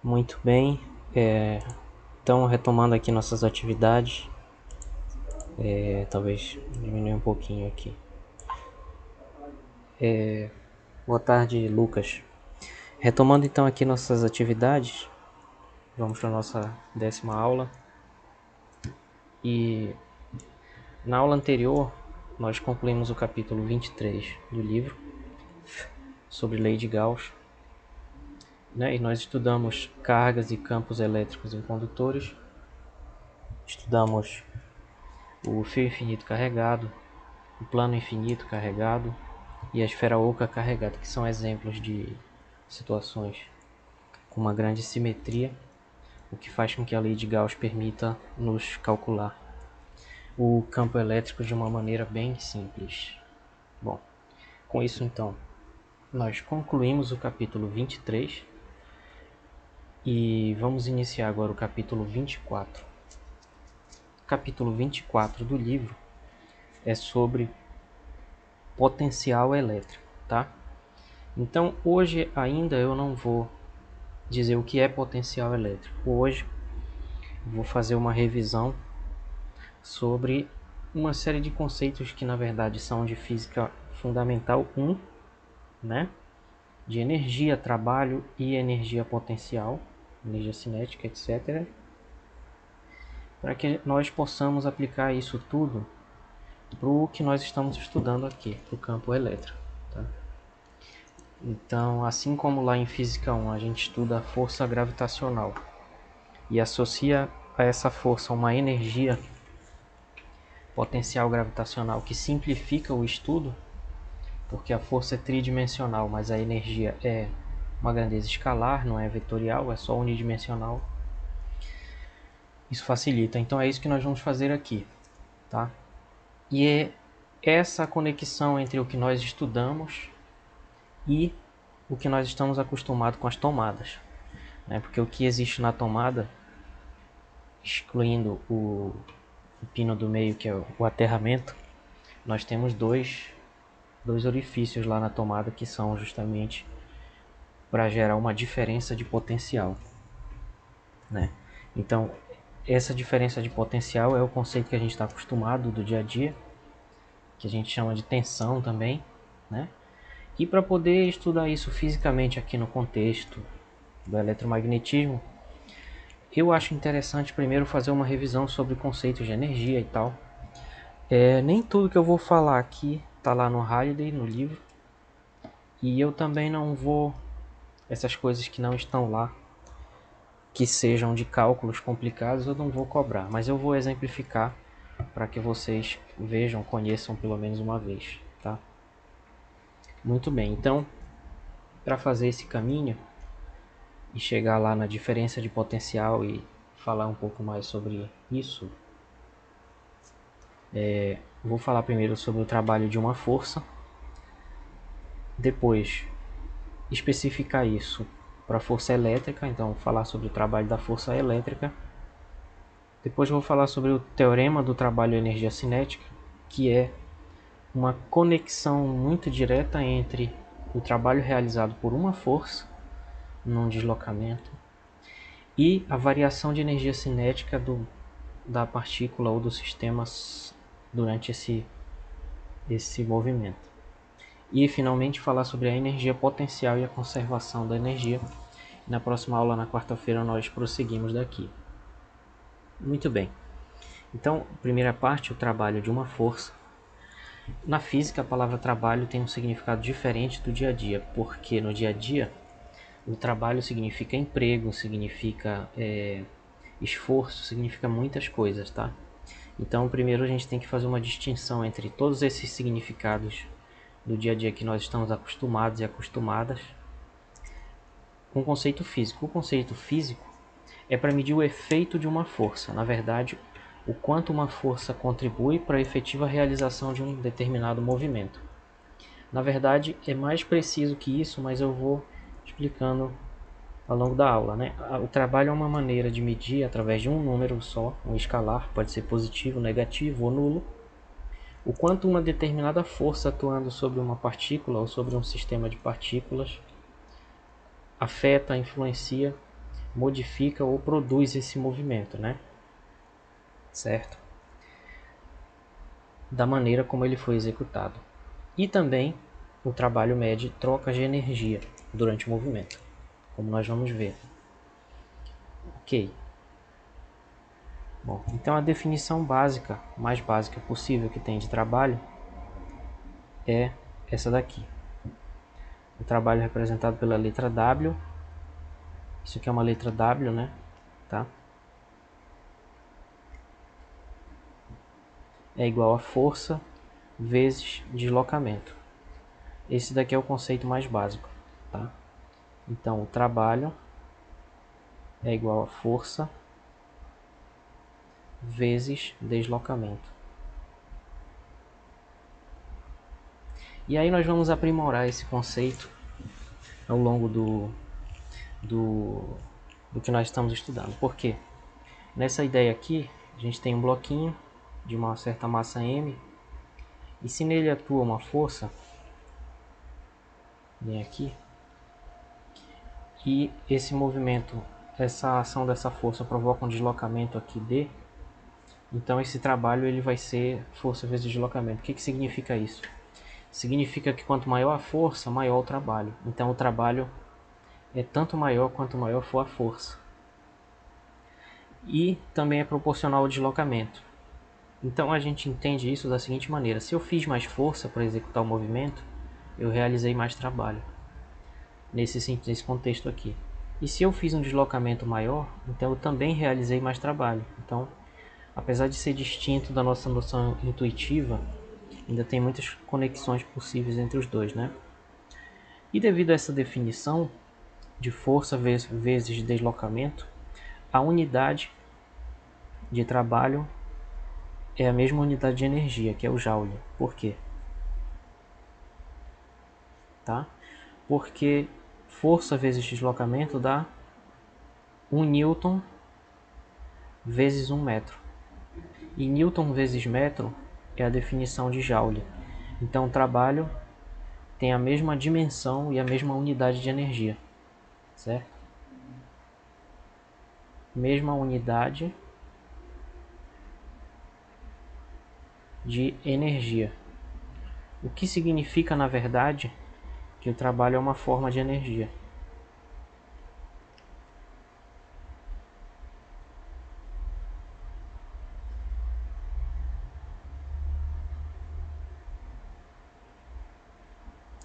Muito bem, então retomando aqui nossas atividades, talvez diminuir um pouquinho aqui. Boa tarde, Lucas. Retomando então aqui nossas atividades, vamos para a nossa 10ª aula. E na aula anterior, nós concluímos o capítulo 23 do livro, sobre lei de Gauss, né? E nós estudamos cargas e campos elétricos em condutores, estudamos o fio infinito carregado, o plano infinito carregado e a esfera oca carregada, que são exemplos de situações com uma grande simetria, o que faz com que a lei de Gauss permita nos calcular o campo elétrico de uma maneira bem simples. Bom, com isso então, nós concluímos o capítulo 23 e vamos iniciar agora o capítulo 24. O capítulo 24 do livro é sobre potencial elétrico, tá? Então, hoje ainda eu não vou dizer o que é potencial elétrico. Hoje vou fazer uma revisão sobre uma série de conceitos que na verdade são de física fundamental 1, né? De energia, trabalho e energia potencial, energia cinética, etc. Para que nós possamos aplicar isso tudo para o que nós estamos estudando aqui, para o campo elétrico. Tá? Então, assim como lá em Física 1 a gente estuda a força gravitacional e associa a essa força uma energia potencial gravitacional que simplifica o estudo, porque a força é tridimensional, mas a energia é uma grandeza escalar, não é vetorial, é só unidimensional. Isso facilita. Então é isso que nós vamos fazer aqui, tá? E é essa conexão entre o que nós estudamos e o que nós estamos acostumados com as tomadas, né? Porque o que existe na tomada, excluindo o pino do meio, que é o aterramento, nós temos dois orifícios lá na tomada que são justamente para gerar uma diferença de potencial, né? Então, essa diferença de potencial é o conceito que a gente está acostumado do dia a dia, que a gente chama de tensão também, né? E para poder estudar isso fisicamente aqui no contexto do eletromagnetismo, eu acho interessante primeiro fazer uma revisão sobre conceitos de energia e tal. Nem tudo que eu vou falar aqui está lá no Halliday, no livro, e eu também não vou, essas coisas que não estão lá, que sejam de cálculos complicados, eu não vou cobrar, mas eu vou exemplificar para que vocês vejam, conheçam pelo menos uma vez, tá? Muito bem, então, para fazer esse caminho e chegar lá na diferença de potencial e falar um pouco mais sobre isso, vou falar primeiro sobre o trabalho de uma força, depois especificar isso para a força elétrica, então falar sobre o trabalho da força elétrica. Depois vou falar sobre o teorema do trabalho e energia cinética, que é uma conexão muito direta entre o trabalho realizado por uma força num deslocamento e a variação de energia cinética da partícula ou do sistema durante esse movimento. E finalmente falar sobre a energia potencial e a conservação da energia. Na próxima aula, na quarta-feira, nós prosseguimos daqui. Muito bem. Então, primeira parte, o trabalho de uma força. Na física, a palavra trabalho tem um significado diferente do dia a dia, porque no dia a dia o trabalho significa emprego, significa esforço, significa muitas coisas, tá? Então, primeiro a gente tem que fazer uma distinção entre todos esses significados do dia a dia que nós estamos acostumados e acostumadas com o conceito físico. O conceito físico é para medir o efeito de uma força, na verdade, o quanto uma força contribui para a efetiva realização de um determinado movimento. Na verdade, é mais preciso que isso, mas eu vou explicando ao longo da aula, né? O trabalho é uma maneira de medir através de um número só, um escalar, pode ser positivo, negativo ou nulo, o quanto uma determinada força atuando sobre uma partícula ou sobre um sistema de partículas afeta, influencia modifica ou produz esse movimento, né? Certo? Da maneira como ele foi executado. E também o trabalho mede trocas de energia durante o movimento, como nós vamos ver. Ok. Bom, então a definição básica, mais básica possível que tem de trabalho é essa daqui. O trabalho é representado pela letra W. Isso aqui é uma letra W, né? Tá? É igual a força vezes deslocamento. Esse daqui é o conceito mais básico, tá? Então, o trabalho é igual a força vezes deslocamento. E aí nós vamos aprimorar esse conceito ao longo do que nós estamos estudando. Por quê? Nessa ideia aqui, a gente tem um bloquinho de uma certa massa M, e se nele atua uma força, vem aqui, e esse movimento, essa ação dessa força provoca um deslocamento aqui D, então esse trabalho ele vai ser força vezes deslocamento. O que significa isso? Significa que quanto maior a força, maior o trabalho. Então o trabalho é tanto maior quanto maior for a força. E também é proporcional ao deslocamento. Então a gente entende isso da seguinte maneira: se eu fiz mais força para executar o movimento, eu realizei mais trabalho. Nesse contexto aqui. E se eu fiz um deslocamento maior, então eu também realizei mais trabalho. Então, apesar de ser distinto da nossa noção intuitiva, ainda tem muitas conexões possíveis entre os dois, né? E devido a essa definição de força vezes deslocamento, a unidade de trabalho é a mesma unidade de energia, que é o Joule. Por quê? Tá? Porque força vezes deslocamento dá 1 newton vezes 1 metro. E newton vezes metro é a definição de Joule. Então o trabalho tem a mesma dimensão e a mesma unidade de energia, certo? Mesma unidade de energia. O que significa, na verdade, que o trabalho é uma forma de energia.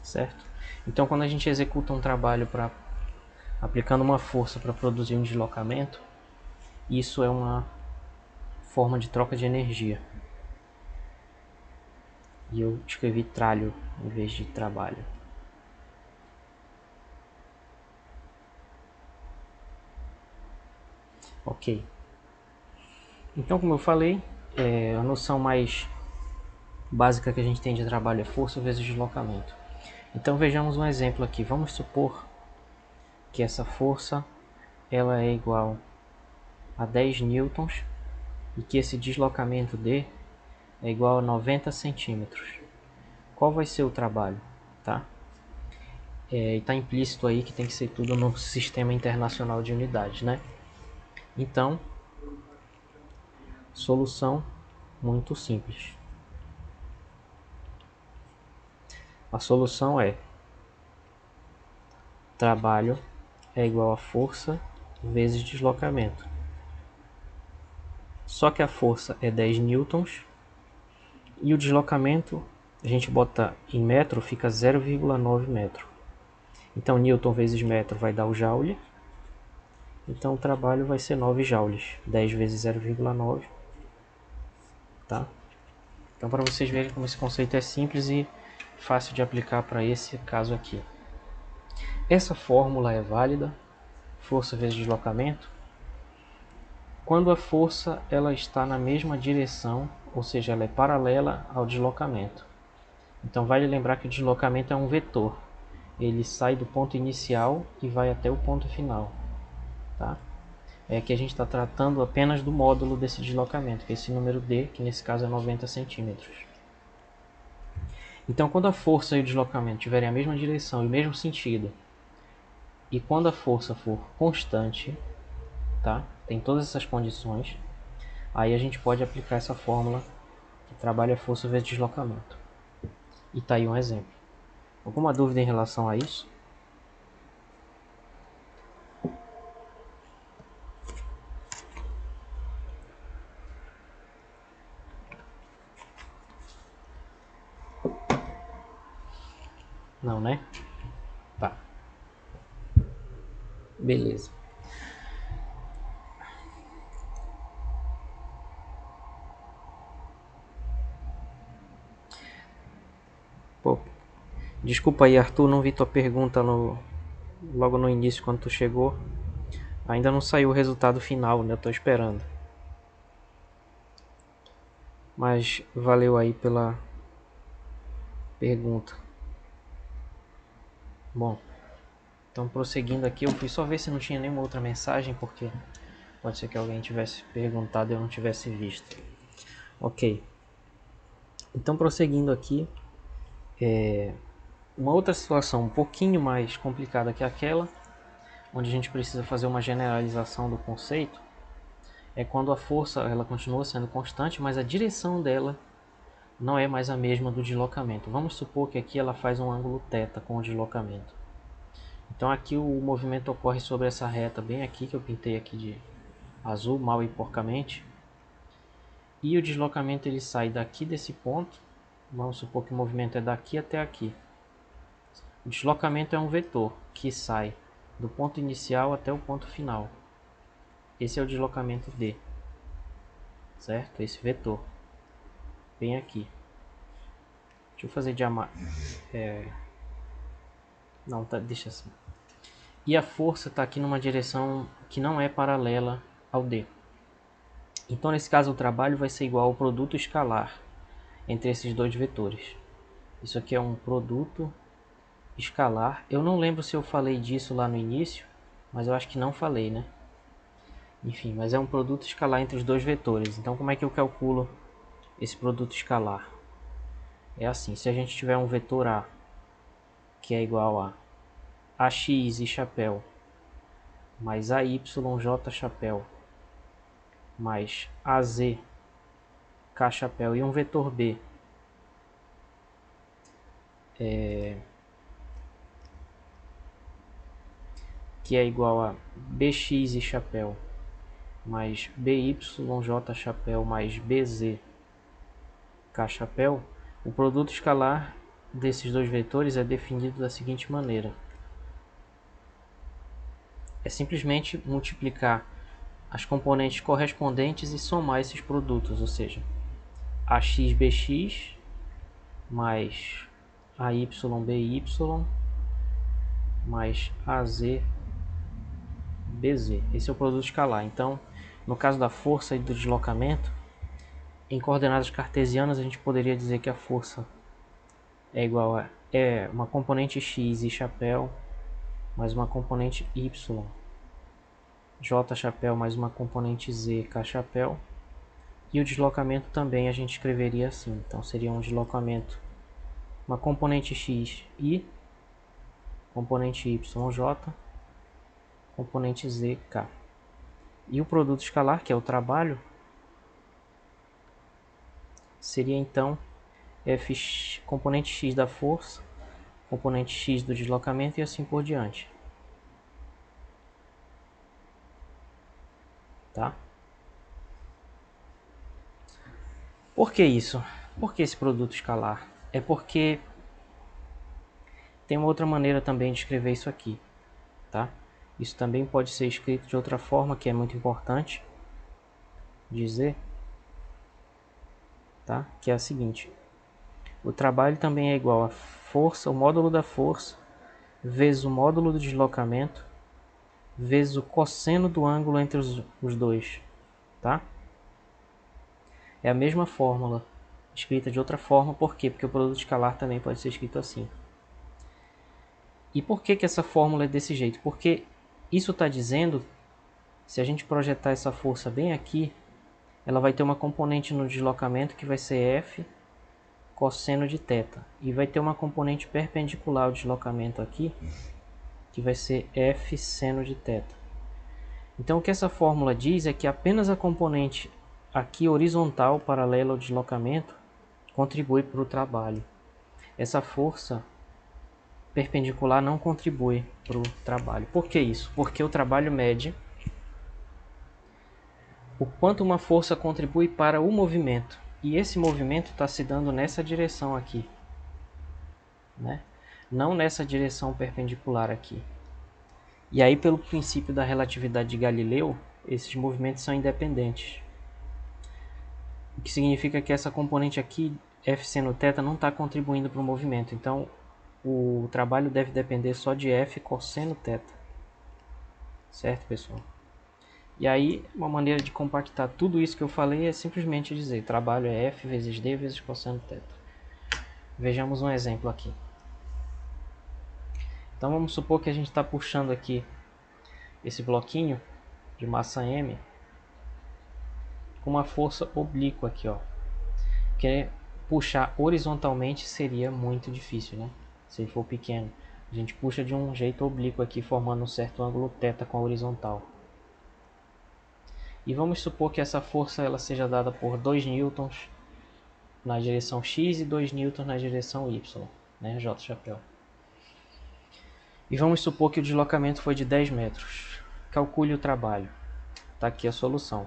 Certo? Então, quando a gente executa um trabalho aplicando uma força para produzir um deslocamento, isso é uma forma de troca de energia. E eu escrevi tralho em vez de trabalho. Ok. Então, como eu falei, a noção mais básica que a gente tem de trabalho é força vezes deslocamento. Então vejamos um exemplo aqui. Vamos supor que essa força ela é igual a 10 newtons e que esse deslocamento D é igual a 90 centímetros. Qual vai ser o trabalho? Tá? E está implícito aí que tem que ser tudo no sistema internacional de unidades, né? Então, solução muito simples. A solução é trabalho é igual a força vezes deslocamento. Só que a força é 10 newtons e o deslocamento, a gente bota em metro, fica 0,9 metro. Então newton vezes metro vai dar o joule. Então o trabalho vai ser 9 joules. 10 vezes 0,9. Tá? Então para vocês verem como esse conceito é simples e fácil de aplicar para esse caso aqui. Essa fórmula é válida, força vezes deslocamento, quando a força ela está na mesma direção, ou seja, ela é paralela ao deslocamento. Então vale lembrar que o deslocamento é um vetor. Ele sai do ponto inicial e vai até o ponto final. Tá? É que a gente está tratando apenas do módulo desse deslocamento, que é esse número D, que nesse caso é 90 centímetros. Então quando a força e o deslocamento tiverem a mesma direção e o mesmo sentido, e quando a força for constante, tá? Tem todas essas condições. Aí a gente pode aplicar essa fórmula que trabalha força vezes deslocamento. E tá aí um exemplo. Alguma dúvida em relação a isso? Não, né? Tá. Beleza. Pô, desculpa aí, Arthur, não vi tua pergunta logo no início quando tu chegou. Ainda não saiu o resultado final, né? Eu tô esperando. Mas valeu aí pela pergunta. Bom, então prosseguindo aqui, eu fui só ver se não tinha nenhuma outra mensagem, porque pode ser que alguém tivesse perguntado e eu não tivesse visto. Ok. Então prosseguindo aqui, uma outra situação um pouquinho mais complicada que aquela, onde a gente precisa fazer uma generalização do conceito, é quando a força ela continua sendo constante, mas a direção dela não é mais a mesma do deslocamento. Vamos supor que aqui ela faz um ângulo θ com o deslocamento. Então aqui o movimento ocorre sobre essa reta bem aqui, que eu pintei aqui de azul, mal e porcamente. E o deslocamento ele sai daqui desse ponto. Vamos supor que o movimento é daqui até aqui. O deslocamento é um vetor que sai do ponto inicial até o ponto final. Esse é o deslocamento D, certo? Esse vetor, bem aqui. Deixa eu fazer não, tá, deixa assim. E a força está aqui numa direção que não é paralela ao D. Então, nesse caso, o trabalho vai ser igual ao produto escalar entre esses dois vetores. Isso aqui é um produto escalar. Eu não lembro se eu falei disso lá no início, mas eu acho que não falei, né? Enfim, mas é um produto escalar entre os dois vetores. Então, como é que eu calculo esse produto escalar? É assim, se a gente tiver um vetor A, que é igual a AX e chapéu, mais AYJ chapéu, mais AZ K chapéu, e um vetor B, que é igual a BX e chapéu, mais BYJ chapéu, mais BZ K chapéu, o produto escalar desses dois vetores é definido da seguinte maneira. É simplesmente multiplicar as componentes correspondentes e somar esses produtos, ou seja, AXBX mais AYBY mais AZBZ. Esse é o produto escalar. Então, no caso da força e do deslocamento, em coordenadas cartesianas a gente poderia dizer que a força é igual a uma componente x e chapéu mais uma componente y, j chapéu mais uma componente z, k chapéu. E o deslocamento também a gente escreveria assim. Então seria um deslocamento, uma componente x i, componente y j, componente z, k. E o produto escalar, que é o trabalho, seria então f componente x da força, componente x do deslocamento e assim por diante. Tá? Por que isso? Por que esse produto escalar? É porque tem uma outra maneira também de escrever isso aqui, tá? Isso também pode ser escrito de outra forma, que é muito importante dizer, tá? Que é a seguinte: o trabalho também é igual a força, o módulo da força, vezes o módulo do deslocamento, vezes o cosseno do ângulo entre os dois, tá? É a mesma fórmula, escrita de outra forma. Por quê? Porque o produto escalar também pode ser escrito assim. E por que essa fórmula é desse jeito? Porque isso está dizendo, se a gente projetar essa força bem aqui, ela vai ter uma componente no deslocamento que vai ser F cosseno de θ. E vai ter uma componente perpendicular ao deslocamento aqui, que vai ser F seno de θ. Então o que essa fórmula diz é que apenas a componente aqui horizontal paralela ao deslocamento contribui para o trabalho. Essa força perpendicular não contribui para o trabalho. Por que isso? Porque o trabalho mede o quanto uma força contribui para o movimento. E esse movimento está se dando nessa direção aqui, né? Não nessa direção perpendicular aqui. E aí, pelo princípio da relatividade de Galileu, esses movimentos são independentes. O que significa que essa componente aqui, F seno θ, não está contribuindo para o movimento. Então, o trabalho deve depender só de F cosseno θ. Certo, pessoal? E aí, uma maneira de compactar tudo isso que eu falei é simplesmente dizer trabalho é F vezes D vezes cosseno θ. Vejamos um exemplo aqui. Então, vamos supor que a gente está puxando aqui esse bloquinho de massa M com uma força oblíqua aqui, ó. Porque puxar horizontalmente seria muito difícil, né? Se ele for pequeno. A gente puxa de um jeito oblíquo aqui, formando um certo ângulo θ com a horizontal. E vamos supor que essa força ela seja dada por 2 newtons na direção x e 2 newtons na direção y, né? J chapéu. E vamos supor que o deslocamento foi de 10 metros. Calcule o trabalho. Está aqui a solução.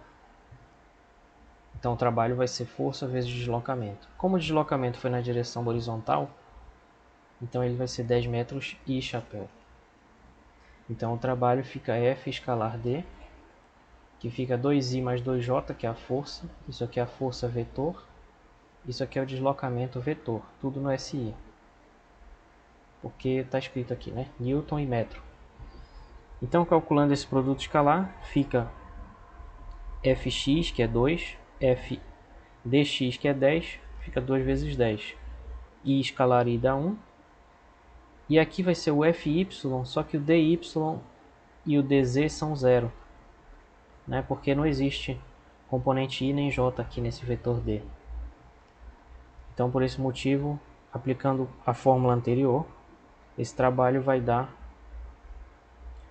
Então o trabalho vai ser força vezes deslocamento. Como o deslocamento foi na direção horizontal, então ele vai ser 10 metros e chapéu. Então o trabalho fica F escalar D, que fica 2i mais 2j, que é a força. Isso aqui é a força vetor. Isso aqui é o deslocamento vetor, tudo no SI. Porque está escrito aqui, né? Newton e metro. Então calculando esse produto escalar, fica Fx, que é 2, Fdx, que é 10, fica 2 vezes 10. I escalar I dá 1. E aqui vai ser o Fy, só que o Dy e o Dz são 0. Né? Porque não existe componente I nem J aqui nesse vetor D. Então, por esse motivo, aplicando a fórmula anterior, esse trabalho vai dar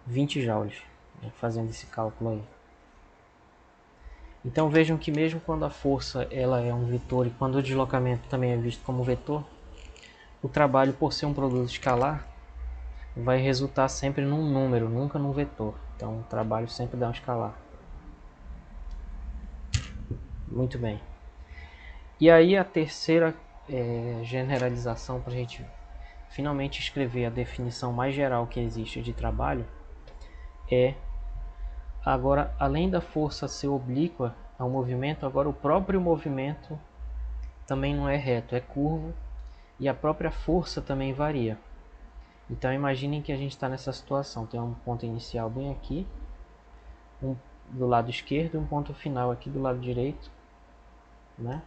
20 joules, né? Fazendo esse cálculo aí. Então vejam que mesmo quando a força ela é um vetor e quando o deslocamento também é visto como vetor, o trabalho, por ser um produto escalar, vai resultar sempre num número, nunca num vetor. Então o trabalho sempre dá um escalar. Muito bem. E aí a terceira generalização para a gente finalmente escrever a definição mais geral que existe de trabalho é, agora, além da força ser oblíqua ao movimento, agora o próprio movimento também não é reto, é curvo, e a própria força também varia. Então imaginem que a gente está nessa situação, tem um ponto inicial bem aqui, do lado esquerdo e um ponto final aqui do lado direito, né?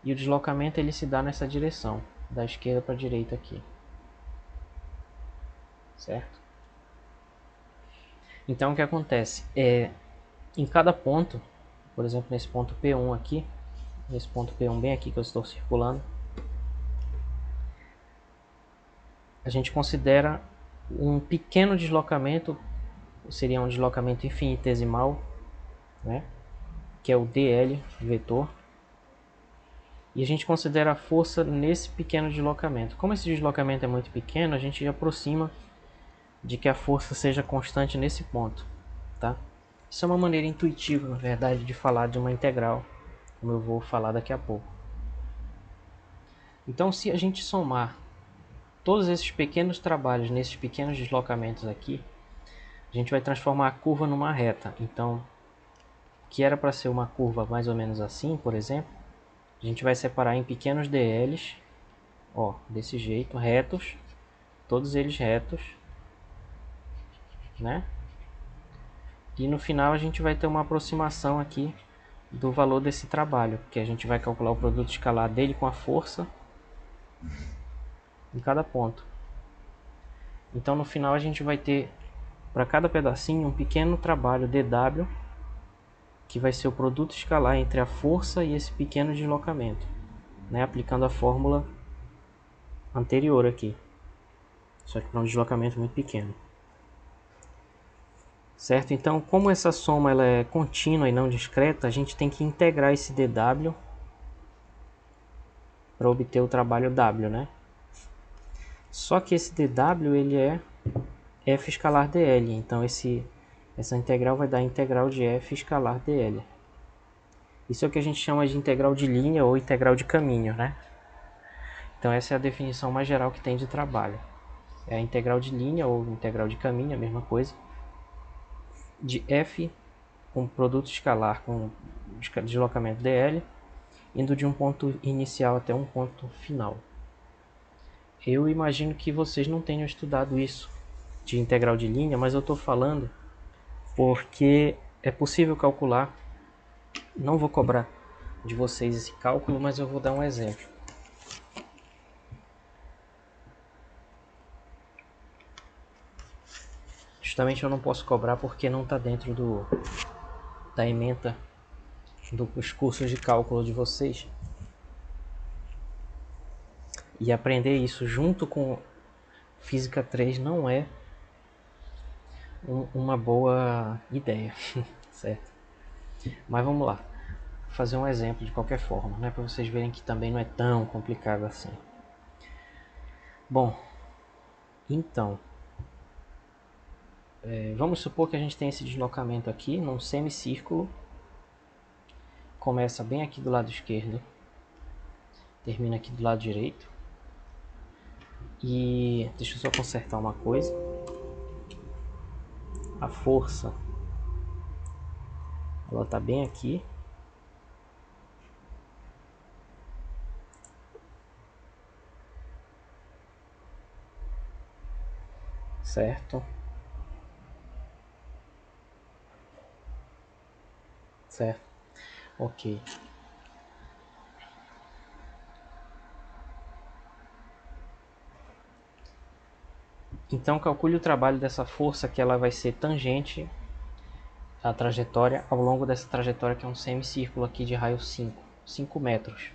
E o deslocamento ele se dá nessa direção, da esquerda para a direita aqui. Certo? Então o que acontece? Em cada ponto, por exemplo nesse ponto P1 aqui, nesse ponto P1 bem aqui que eu estou circulando, a gente considera um pequeno deslocamento, seria um deslocamento infinitesimal, né? Que é o dl vetor. E a gente considera a força nesse pequeno deslocamento. Como esse deslocamento é muito pequeno, a gente aproxima de que a força seja constante nesse ponto, tá? Isso é uma maneira intuitiva, na verdade, de falar de uma integral, como eu vou falar daqui a pouco. Então, se a gente somar todos esses pequenos trabalhos nesses pequenos deslocamentos aqui, a gente vai transformar a curva numa reta. Então, que era para ser uma curva mais ou menos assim, por exemplo, a gente vai separar em pequenos dLs, ó, desse jeito, retos, todos eles retos, né? E no final a gente vai ter uma aproximação aqui do valor desse trabalho, que a gente vai calcular o produto escalar dele com a força em cada ponto. Então no final a gente vai ter para cada pedacinho um pequeno trabalho dW, que vai ser o produto escalar entre a força e esse pequeno deslocamento, né? Aplicando a fórmula anterior aqui, só que para um deslocamento muito pequeno. certo? Então, como essa soma ela é contínua e não discreta, a gente tem que integrar esse dw para obter o trabalho w, né? Só que esse dw ele é f escalar dl, então essa integral vai dar a integral de f escalar dl. Isso é o que a gente chama de integral de linha ou integral de caminho, né? Então essa é a definição mais geral que tem de trabalho. É a integral de linha ou integral de caminho, a mesma coisa, de f com produto escalar com deslocamento dl, indo de um ponto inicial até um ponto final. Eu imagino que vocês não tenham estudado isso de integral de linha, mas eu estou falando porque é possível calcular. Não vou cobrar de vocês esse cálculo, mas eu vou dar um exemplo. Justamente eu não posso cobrar porque não está dentro da ementa dos cursos de cálculo de vocês. E aprender isso junto com Física 3 não é uma boa ideia, certo? Mas vamos lá, vou fazer um exemplo de qualquer forma, né, para vocês verem que também não é tão complicado assim. Bom, então, vamos supor que a gente tem esse deslocamento aqui num semicírculo. Começa bem aqui do lado esquerdo, termina aqui do lado direito. E deixa eu só consertar uma coisa. A força, ela tá bem aqui. Certo? Certo. Ok. Então calcule o trabalho dessa força, que ela vai ser tangente à trajetória ao longo dessa trajetória, que é um semicírculo aqui de raio 5 metros.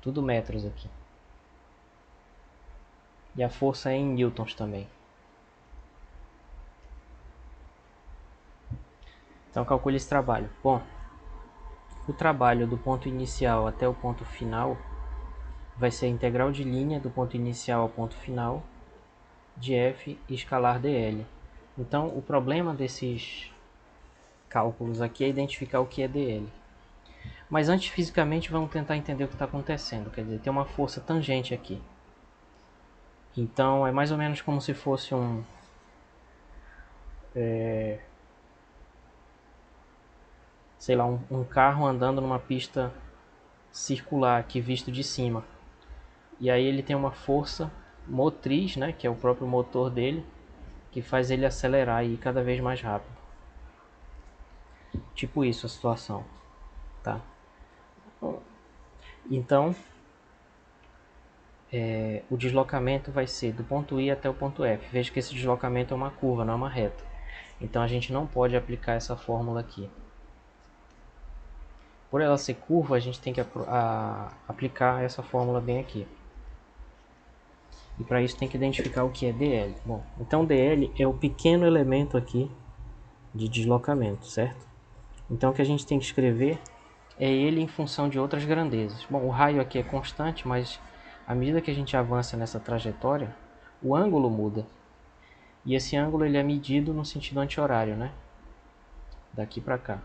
Tudo metros aqui. E a força é em newtons também. Então calcule esse trabalho. Bom, o trabalho do ponto inicial até o ponto final vai ser a integral de linha do ponto inicial ao ponto final de f escalar dl. Então o problema desses cálculos aqui é identificar o que é dl. Mas antes, fisicamente, vamos tentar entender o que está acontecendo. Quer dizer, tem uma força tangente aqui. Então é mais ou menos como se fosse sei lá, um carro andando numa pista circular aqui visto de cima. E aí ele tem uma força motriz, né, que é o próprio motor dele, que faz ele acelerar e ir cada vez mais rápido. Tipo isso a situação, tá? Então, o deslocamento vai ser do ponto I até o ponto F. Veja que esse deslocamento é uma curva, não é uma reta. Então a gente não pode aplicar essa fórmula aqui. Por ela ser curva, a gente tem que aplicar essa fórmula bem aqui. E para isso tem que identificar o que é dl. Bom, então dl é o pequeno elemento aqui de deslocamento, certo? Então o que a gente tem que escrever é ele em função de outras grandezas. Bom, o raio aqui é constante, mas à medida que a gente avança nessa trajetória, o ângulo muda. E esse ângulo ele é medido no sentido anti-horário, né? Daqui para cá.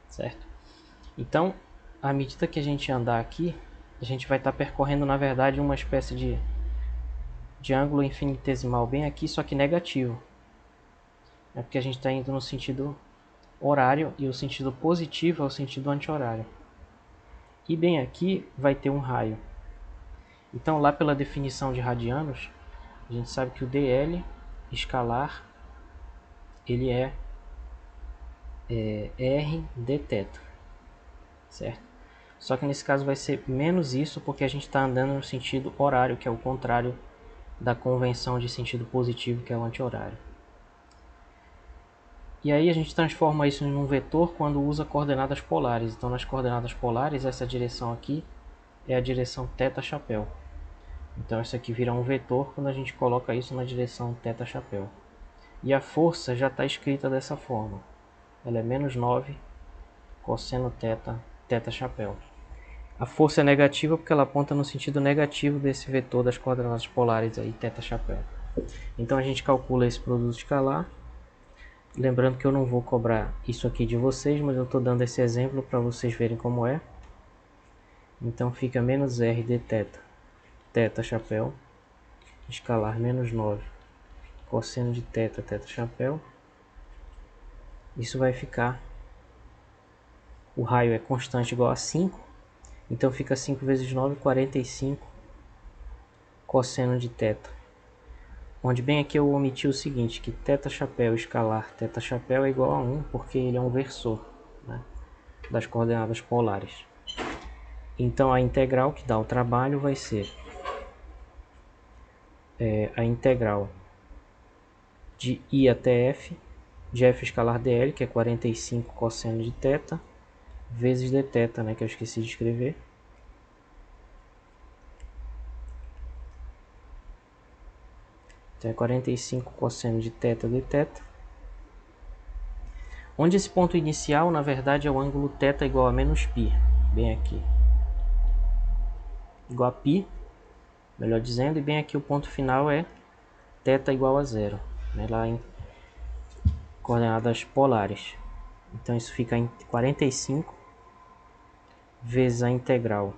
Certo? Então, à medida que a gente andar aqui, a gente vai estar percorrendo, na verdade, uma espécie de ângulo infinitesimal bem aqui, só que negativo. É porque a gente está indo no sentido horário e o sentido positivo é o sentido anti-horário. E bem aqui vai ter um raio. Então, lá pela definição de radianos, a gente sabe que o dl escalar ele é r d θ, certo? Só que nesse caso vai ser menos isso porque a gente está andando no sentido horário, que é o contrário da convenção de sentido positivo, que é o anti-horário. E aí a gente transforma isso em um vetor quando usa coordenadas polares. Então nas coordenadas polares, essa direção aqui é a direção θ chapéu. Então isso aqui vira um vetor quando a gente coloca isso na direção θ chapéu. E a força já está escrita dessa forma. Ela é menos 9 cosseno θ chapéu. A força é negativa porque ela aponta no sentido negativo desse vetor das coordenadas polares aí, θ chapéu. Então a gente calcula esse produto escalar. Lembrando que eu não vou cobrar isso aqui de vocês, mas eu estou dando esse exemplo para vocês verem como é. Então fica menos r d θ chapéu, escalar menos 9 cosseno de θ chapéu. Isso vai ficar, o raio é constante igual a 5, então fica 5 vezes 9, 45 cosseno de θ. Onde bem aqui eu omiti o seguinte, que θ chapéu escalar θ chapéu é igual a 1, porque ele é um versor, né, das coordenadas polares. Então a integral que dá o trabalho vai ser a integral de I até F, de F escalar dl, que é 45 cosseno de θ, vezes dθ, né, que eu esqueci de escrever. Então é 45 cosseno de θ dθ. Onde esse ponto inicial, na verdade, é o ângulo θ igual a menos π, bem aqui. Igual a π, melhor dizendo, e bem aqui o ponto final é θ igual a 0, né, lá em coordenadas polares. Então isso fica em 45 vezes a integral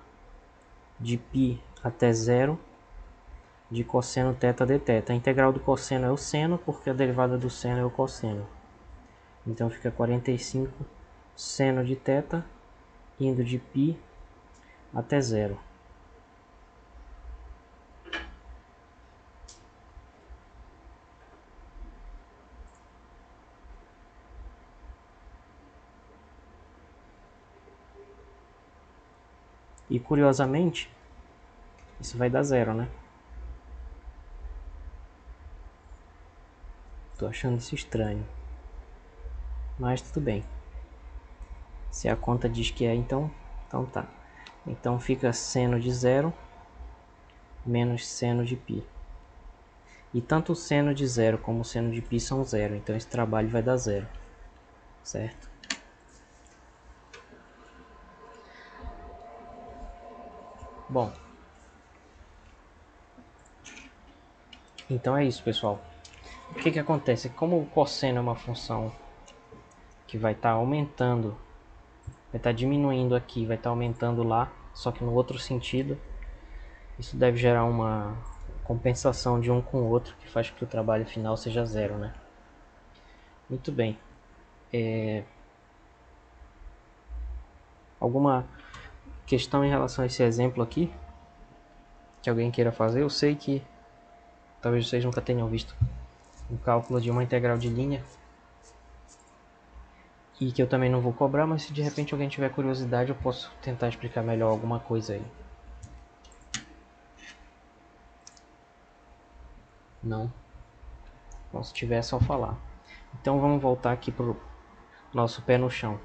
de π até 0 de cosseno θ dθ. A integral do cosseno é o seno, porque a derivada do seno é o cosseno. Então fica 45 seno de θ indo de π até 0. E curiosamente, isso vai dar 0, né? Tô achando isso estranho. Mas tudo bem. Se a conta diz que é, então tá. Então fica seno de 0 menos seno de π. E tanto o seno de 0 como o seno de π são 0. Então esse trabalho vai dar 0. Certo? Bom. Então é isso, pessoal. O que acontece? Como o cosseno é uma função que vai estar aumentando, vai estar diminuindo aqui, vai estar aumentando lá, só que no outro sentido, isso deve gerar uma compensação de um com o outro, que faz com que o trabalho final seja 0, né? Muito bem. Alguma questão em relação a esse exemplo aqui? Que alguém queira fazer? Eu sei que talvez vocês nunca tenham visto um cálculo de uma integral de linha, e que eu também não vou cobrar, mas se de repente alguém tiver curiosidade, eu posso tentar explicar melhor alguma coisa aí. Não? Então, se tiver, é só falar. Então vamos voltar aqui para o nosso pé no chão.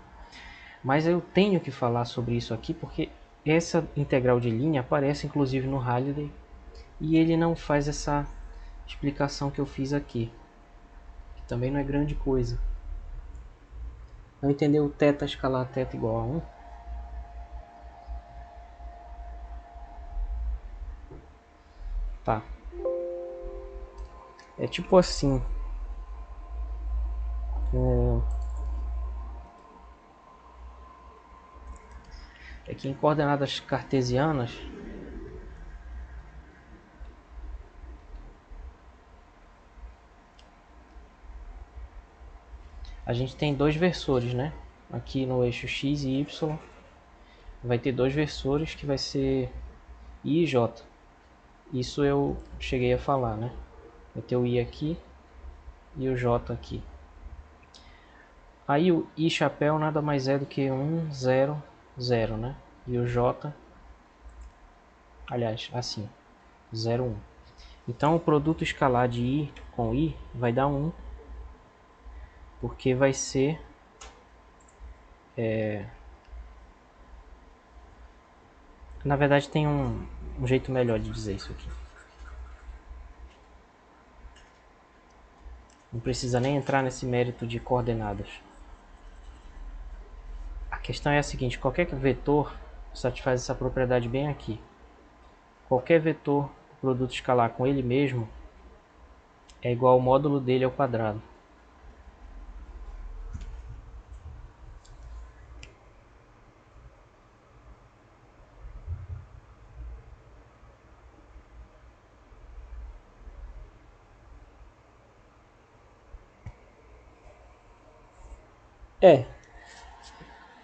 Mas eu tenho que falar sobre isso aqui porque essa integral de linha aparece inclusive no Halliday e ele não faz essa explicação que eu fiz aqui, que também não é grande coisa. Não entendeu o θ escalar θ igual a 1? Tá. É tipo assim. É que em coordenadas cartesianas a gente tem dois versores, né? Aqui no eixo x e y vai ter dois versores que vai ser i e j. Isso eu cheguei a falar, né? Vai ter o i aqui e o j aqui. Aí o i chapéu nada mais é do que 1, 0, 0, né? E o j, aliás, assim, 0, 1. Então o produto escalar de i com i vai dar 1, porque vai ser na verdade tem um jeito melhor de dizer isso aqui. Não precisa nem entrar nesse mérito de coordenadas. A questão é a seguinte: qualquer vetor satisfaz essa propriedade bem aqui. Qualquer vetor produto escalar com ele mesmo é igual ao módulo dele ao quadrado.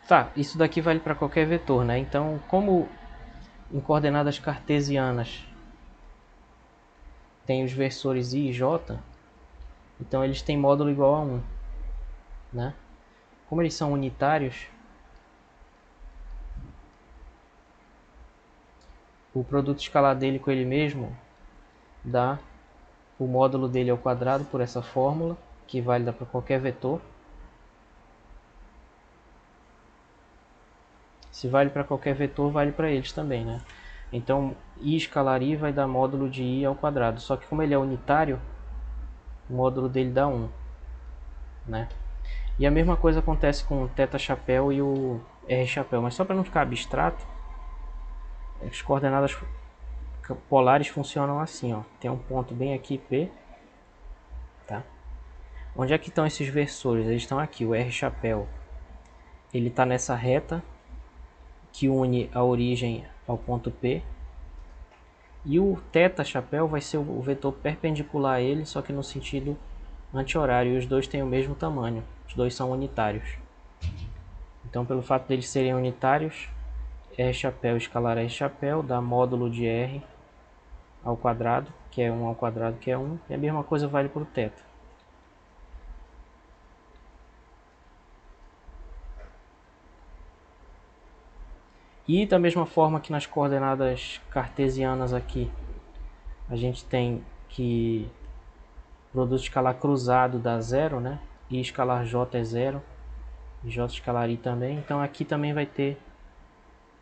Tá, isso daqui vale para qualquer vetor, né? Então, como em coordenadas cartesianas tem os versores i e j, então eles têm módulo igual a 1, né? Como eles são unitários, o produto escalar dele com ele mesmo dá o módulo dele ao quadrado por essa fórmula, que é válida para qualquer vetor. Se vale para qualquer vetor, vale para eles também, né? Então, i escalar i vai dar módulo de i ao quadrado. Só que como ele é unitário, o módulo dele dá 1, né? E a mesma coisa acontece com o θ chapéu e o r chapéu. Mas só para não ficar abstrato, as coordenadas polares funcionam assim, ó. Tem um ponto bem aqui, P, tá? Onde é que estão esses versores? Eles estão aqui. O r chapéu, ele está nessa reta que une a origem ao ponto P. E o θ chapéu vai ser o vetor perpendicular a ele, só que no sentido anti-horário. E os dois têm o mesmo tamanho. Os dois são unitários. Então, pelo fato deles serem unitários, r chapéu escalar r chapéu dá módulo de r ao quadrado, que é 1 ao quadrado, que é 1. E a mesma coisa vale para o θ. E da mesma forma que nas coordenadas cartesianas aqui, a gente tem que o produto escalar cruzado dá 0, né? I escalar j é 0, e j escalar i também. Então aqui também vai ter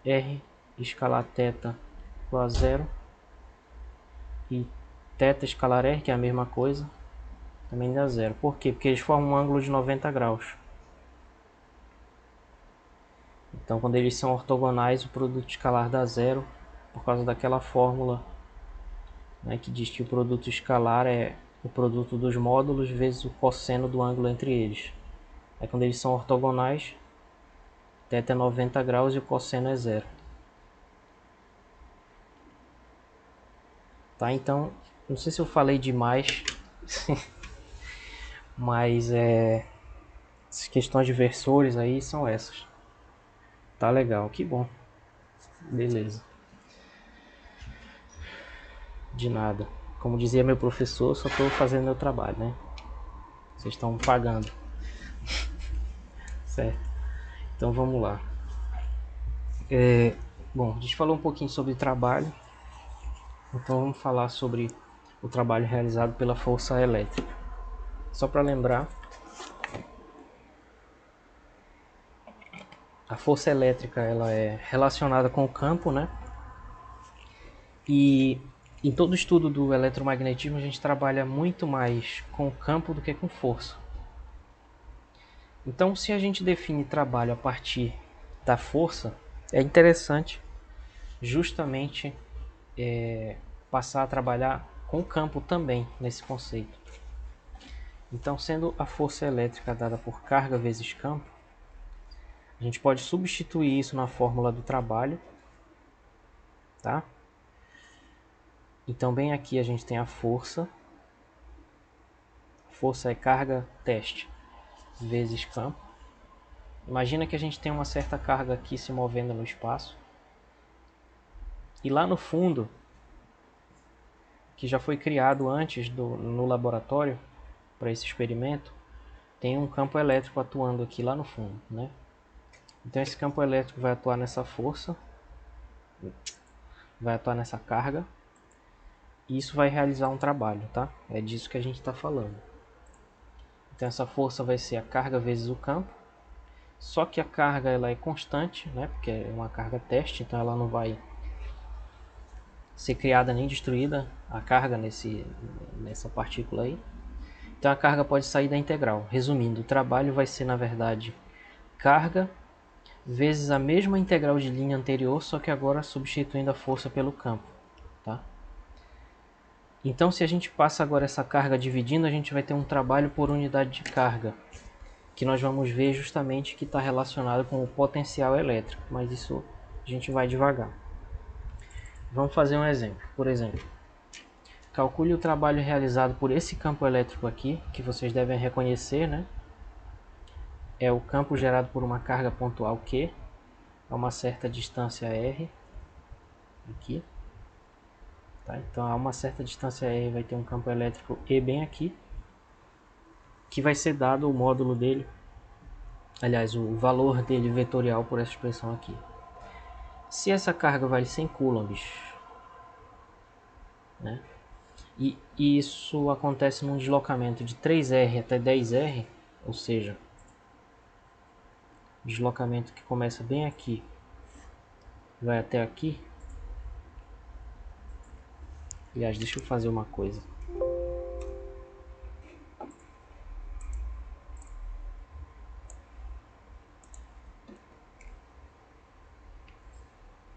r escalar θ igual a 0 e θ escalar r, que é a mesma coisa, também dá 0. Por quê? Porque eles formam um ângulo de 90 graus. Então, quando eles são ortogonais, o produto escalar dá 0 por causa daquela fórmula, né, que diz que o produto escalar é o produto dos módulos vezes o cosseno do ângulo entre eles. Aí, quando eles são ortogonais, θ é 90 graus e o cosseno é 0. Tá? Então, não sei se eu falei demais, mas as questões de versores aí são essas. Tá legal, que bom. Beleza. De nada. Como dizia meu professor, só estou fazendo meu trabalho, né? Vocês estão pagando. Certo. Então vamos lá. Bom, a gente falou um pouquinho sobre trabalho. Então vamos falar sobre o trabalho realizado pela força elétrica. Só para lembrar, a força elétrica ela é relacionada com o campo, né? E em todo o estudo do eletromagnetismo a gente trabalha muito mais com o campo do que com força. Então, se a gente define trabalho a partir da força, é interessante justamente passar a trabalhar com o campo também nesse conceito. Então, sendo a força elétrica dada por carga vezes campo, a gente pode substituir isso na fórmula do trabalho, tá? Então, bem aqui a gente tem a força. Força é carga teste vezes campo. Imagina que a gente tem uma certa carga aqui se movendo no espaço. E lá no fundo, que já foi criado antes no laboratório para esse experimento, tem um campo elétrico atuando aqui lá no fundo, né? Então esse campo elétrico vai atuar nessa força, vai atuar nessa carga, e isso vai realizar um trabalho, tá? É disso que a gente está falando. Então essa força vai ser a carga vezes o campo, só que a carga ela é constante, né? Porque é uma carga teste, então ela não vai ser criada nem destruída a carga nessa partícula aí. Então a carga pode sair da integral. Resumindo, o trabalho vai ser, na verdade, carga vezes a mesma integral de linha anterior, só que agora substituindo a força pelo campo. Tá? Então, se a gente passa agora essa carga dividindo, a gente vai ter um trabalho por unidade de carga, que nós vamos ver justamente que está relacionado com o potencial elétrico, mas isso a gente vai devagar. Vamos fazer um exemplo. Por exemplo, calcule o trabalho realizado por esse campo elétrico aqui, que vocês devem reconhecer, né? É o campo gerado por uma carga pontual Q, a uma certa distância R, aqui. Tá? Então, a uma certa distância R vai ter um campo elétrico E bem aqui, que vai ser dado o módulo dele, aliás, o valor dele vetorial por essa expressão aqui. Se essa carga vale 100 coulombs, né? E isso acontece num deslocamento de 3R até 10R, ou seja, deslocamento que começa bem aqui, vai até aqui. Aliás, deixa eu fazer uma coisa.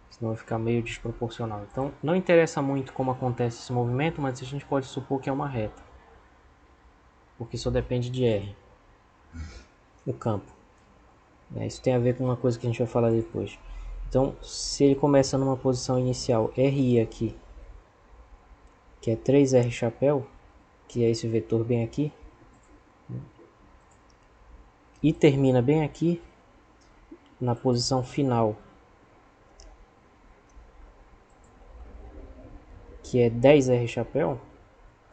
Senão vai ficar meio desproporcional. Então, não interessa muito como acontece esse movimento, mas a gente pode supor que é uma reta. Porque só depende de R, o campo. Isso tem a ver com uma coisa que a gente vai falar depois. Então, se ele começa numa posição inicial RI aqui, que é 3R chapéu, que é esse vetor bem aqui, e termina bem aqui, na posição final, que é 10R chapéu,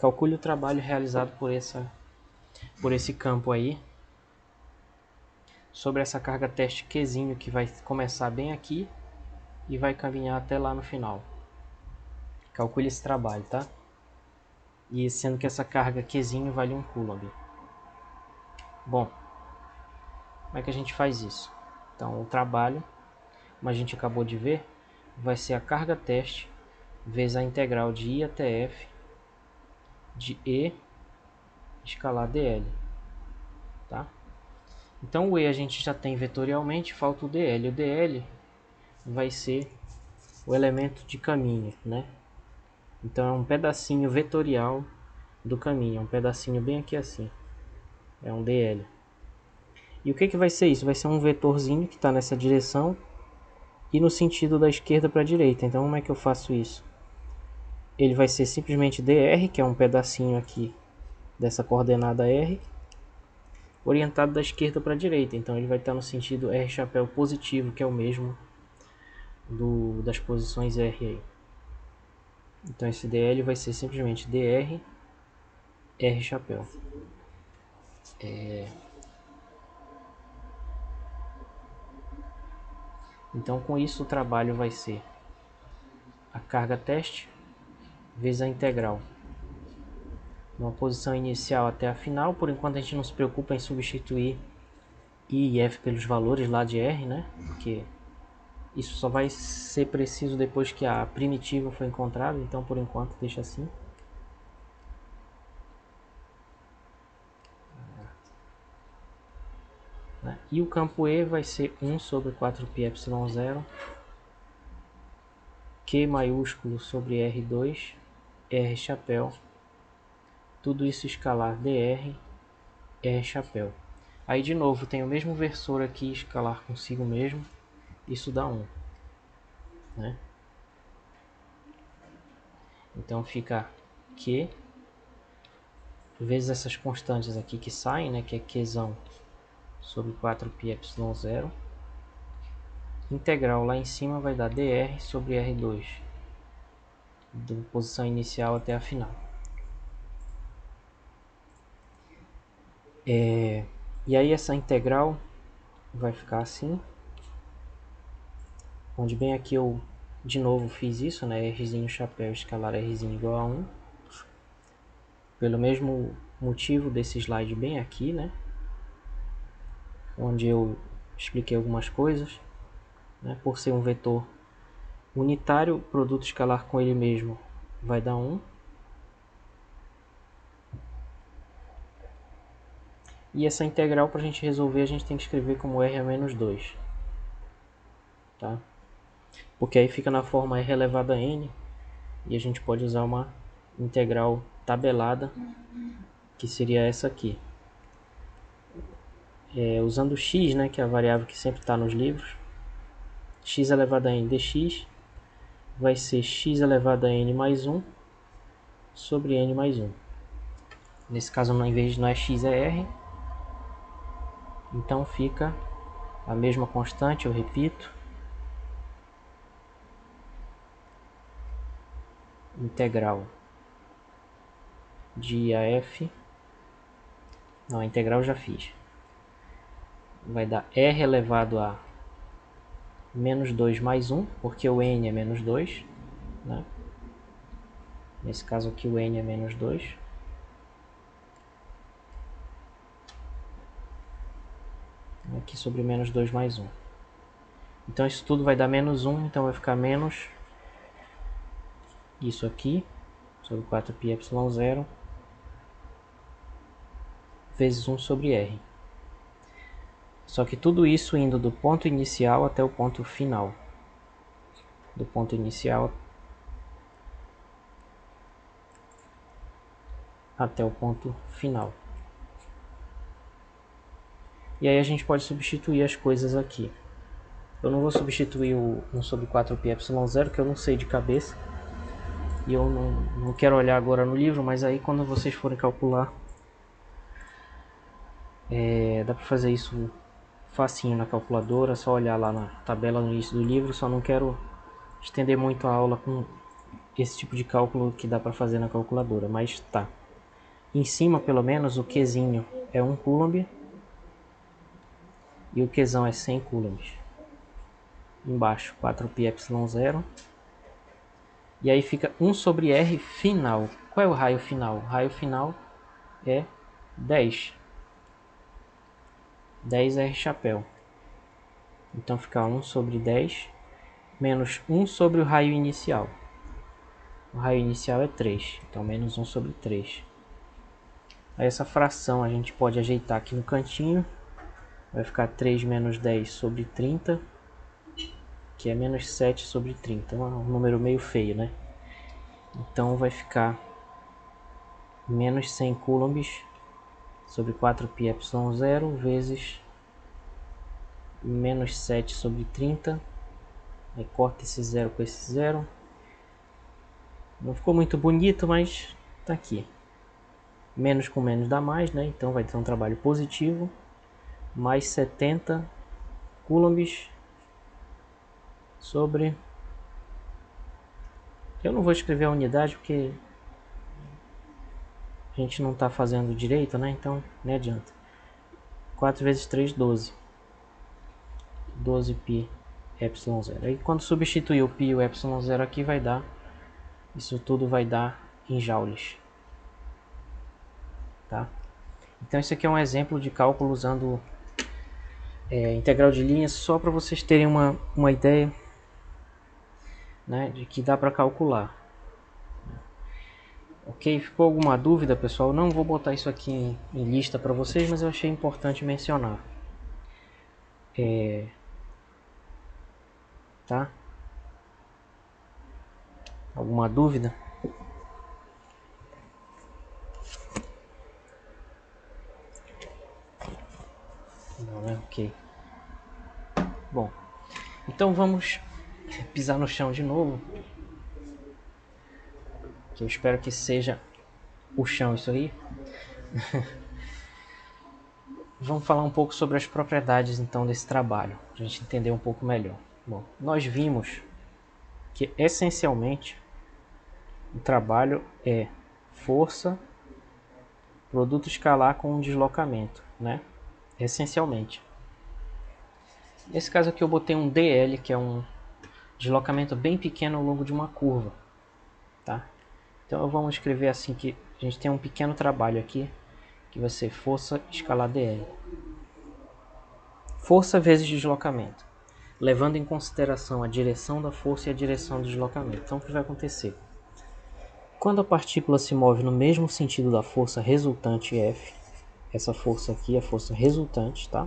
calcule o trabalho realizado por esse campo aí, sobre essa carga teste Qzinho, que vai começar bem aqui e vai caminhar até lá no final. Calcule esse trabalho, tá? E sendo que essa carga Qzinho vale 1 coulomb. Bom, como é que a gente faz isso? Então, o trabalho, como a gente acabou de ver, vai ser a carga teste vezes a integral de I até F de E escalar dl. Tá? Então, o E a gente já tem vetorialmente, falta o dl. O dl vai ser o elemento de caminho, né? Então, é um pedacinho vetorial do caminho, um pedacinho bem aqui assim. É um dl. E o que vai ser isso? Vai ser um vetorzinho que está nessa direção e no sentido da esquerda para a direita. Então, como é que eu faço isso? Ele vai ser simplesmente dr, que é um pedacinho aqui dessa coordenada r, orientado da esquerda para a direita. Então, ele vai estar no sentido r chapéu positivo, que é o mesmo das posições r aí. Então, esse dl vai ser simplesmente dr r chapéu. Então, com isso, o trabalho vai ser a carga teste vezes a integral. Uma posição inicial até a final. Por enquanto, a gente não se preocupa em substituir I e F pelos valores lá de R, né? Porque isso só vai ser preciso depois que a primitiva foi encontrada. Então, por enquanto, deixa assim. E o campo E vai ser 1 sobre 4πε0 Q maiúsculo sobre R2 R chapéu, tudo isso escalar dr R chapéu. Aí de novo tem o mesmo versor aqui, escalar consigo mesmo, isso dá 1, né? Então fica Q vezes essas constantes aqui que saem, né, que é Qzão sobre 4πε0, integral lá em cima vai dar dr sobre R2, da posição inicial até a final. E aí essa integral vai ficar assim, onde bem aqui eu de novo fiz isso, né, Rzinho chapéu escalar Rzinho igual a 1, pelo mesmo motivo desse slide bem aqui, né, onde eu expliquei algumas coisas, né, por ser um vetor Unitário, produto escalar com ele mesmo, vai dar 1. E essa integral, para a gente resolver, a gente tem que escrever como r a menos 2. Tá? Porque aí fica na forma r elevado a n. E a gente pode usar uma integral tabelada, que seria essa aqui. Usando x, né, que é a variável que sempre está nos livros. X elevado a n dx vai ser x elevado a n mais 1 sobre n mais 1. Nesse caso, em vez de não é x, é r. Então fica a mesma constante, eu repito. Integral de I a f. Não, a integral eu já fiz. Vai dar r elevado a menos 2 mais 1, porque o n é menos 2. Né? Nesse caso aqui o n é menos 2. Aqui sobre menos 2 mais 1. Então isso tudo vai dar menos 1, então vai ficar menos isso aqui, sobre 4πε0, vezes 1 sobre r. Só que tudo isso indo do ponto inicial até o ponto final. Do ponto inicial até o ponto final. E aí a gente pode substituir as coisas aqui. Eu não vou substituir o 1 sobre 4πε0, que eu não sei de cabeça. E eu não quero olhar agora no livro, mas aí quando vocês forem calcular, dá para fazer isso facinho na calculadora, só olhar lá na tabela no início do livro. Só não quero estender muito a aula com esse tipo de cálculo que dá para fazer na calculadora, mas tá. Em cima, pelo menos, o Qzinho é 1 coulomb e o Qzão é 100 coulombs. Embaixo, 4πε0. E aí fica 1 sobre r final. Qual é o raio final? O raio final é 10. 10 R chapéu. Então fica 1 sobre 10 menos 1 sobre o raio inicial. O raio inicial é 3, então menos 1 sobre 3. Aí essa fração a gente pode ajeitar aqui no cantinho. Vai ficar 3 menos 10 sobre 30, que é menos 7 sobre 30. É um número meio feio, né? Então vai ficar menos 100 coulombs sobre 4πε0 vezes menos 7 sobre 30. Aí corta esse zero com esse zero. Não ficou muito bonito, mas tá aqui. Menos com menos dá mais, né? Então vai ter um trabalho positivo. Mais 70 coulombs sobre... Eu não vou escrever a unidade porque a gente não está fazendo direito, né? Então não adianta. 4 vezes 3, 12. 12πε0. Aí quando substituir o π e o ε0 aqui vai dar... Isso tudo vai dar em joules. Tá? Então esse aqui é um exemplo de cálculo usando integral de linha, só para vocês terem uma ideia, né, de que dá para calcular. Ok? Ficou alguma dúvida, pessoal? Não vou botar isso aqui em lista para vocês, mas eu achei importante mencionar. Tá? Alguma dúvida? Não, né? Ok. Bom, então vamos pisar no chão de novo. Que eu espero que seja o chão isso aí. Vamos falar um pouco sobre as propriedades então desse trabalho, para a gente entender um pouco melhor. Bom, nós vimos que essencialmente o trabalho é força, produto escalar com um deslocamento, né? Essencialmente. Nesse caso aqui eu botei um dl, que é um deslocamento bem pequeno ao longo de uma curva, tá? Então vamos escrever assim que a gente tem um pequeno trabalho aqui, que vai ser força escalar dl. Força vezes deslocamento. levando em consideração a direção da força e a direção do deslocamento. Então, o que vai acontecer? Quando a partícula se move no mesmo sentido da força resultante F, essa força aqui é a força resultante, tá?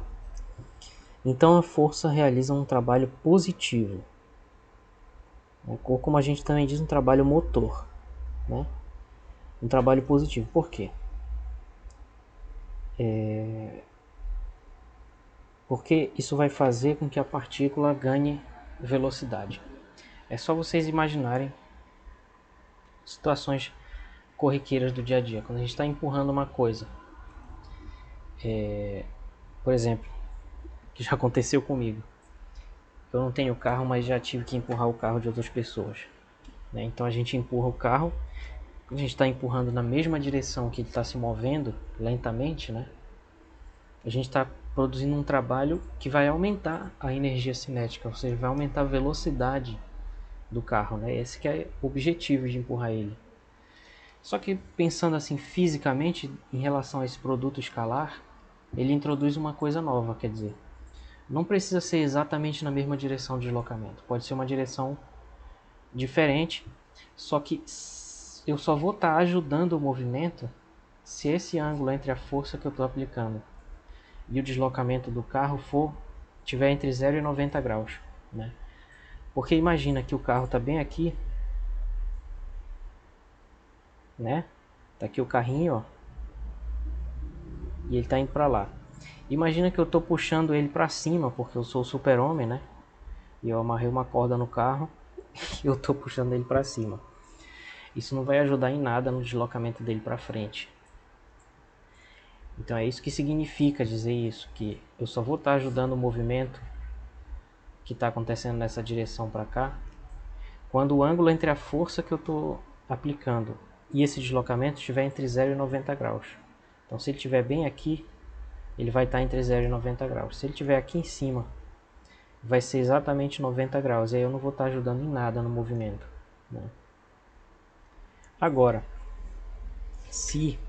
Então a força realiza um trabalho positivo, ou como a gente também diz, um trabalho motor, né? Um trabalho positivo. Por quê? Porque isso vai fazer com que a partícula ganhe velocidade. É só vocês imaginarem situações corriqueiras do dia a dia. Quando a gente está empurrando uma coisa, por exemplo, que já aconteceu comigo. Eu não tenho carro, mas já tive que empurrar o carro de outras pessoas, né? Então a gente empurra o carro, a gente está empurrando na mesma direção que ele está se movendo lentamente, né? A gente está produzindo um trabalho que vai aumentar a energia cinética, ou seja, vai aumentar a velocidade do carro, né? Esse que é o objetivo de empurrar ele. Só que pensando assim fisicamente em relação a esse produto escalar, ele introduz uma coisa nova, quer dizer, não precisa ser exatamente na mesma direção de deslocamento, pode ser uma direção diferente, só que eu só vou estar ajudando o movimento se esse ângulo entre a força que eu estou aplicando e o deslocamento do carro tiver entre 0 e 90 graus, né? Porque imagina que o carro está bem aqui, né? Tá aqui o carrinho, ó, e ele está indo para lá. Imagina que eu estou puxando ele para cima, porque eu sou o super-homem, né? E eu amarrei uma corda no carro e eu estou puxando ele para cima. Isso não vai ajudar em nada no deslocamento dele para frente. Então é isso que significa dizer isso, que eu só vou estar ajudando o movimento que está acontecendo nessa direção para cá, quando o ângulo entre a força que eu estou aplicando e esse deslocamento estiver entre 0 e 90 graus. Então se ele estiver bem aqui, ele vai estar entre 0 e 90 graus. Se ele estiver aqui em cima, vai ser exatamente 90 graus, e aí eu não vou estar ajudando em nada no movimento, né? Agora, se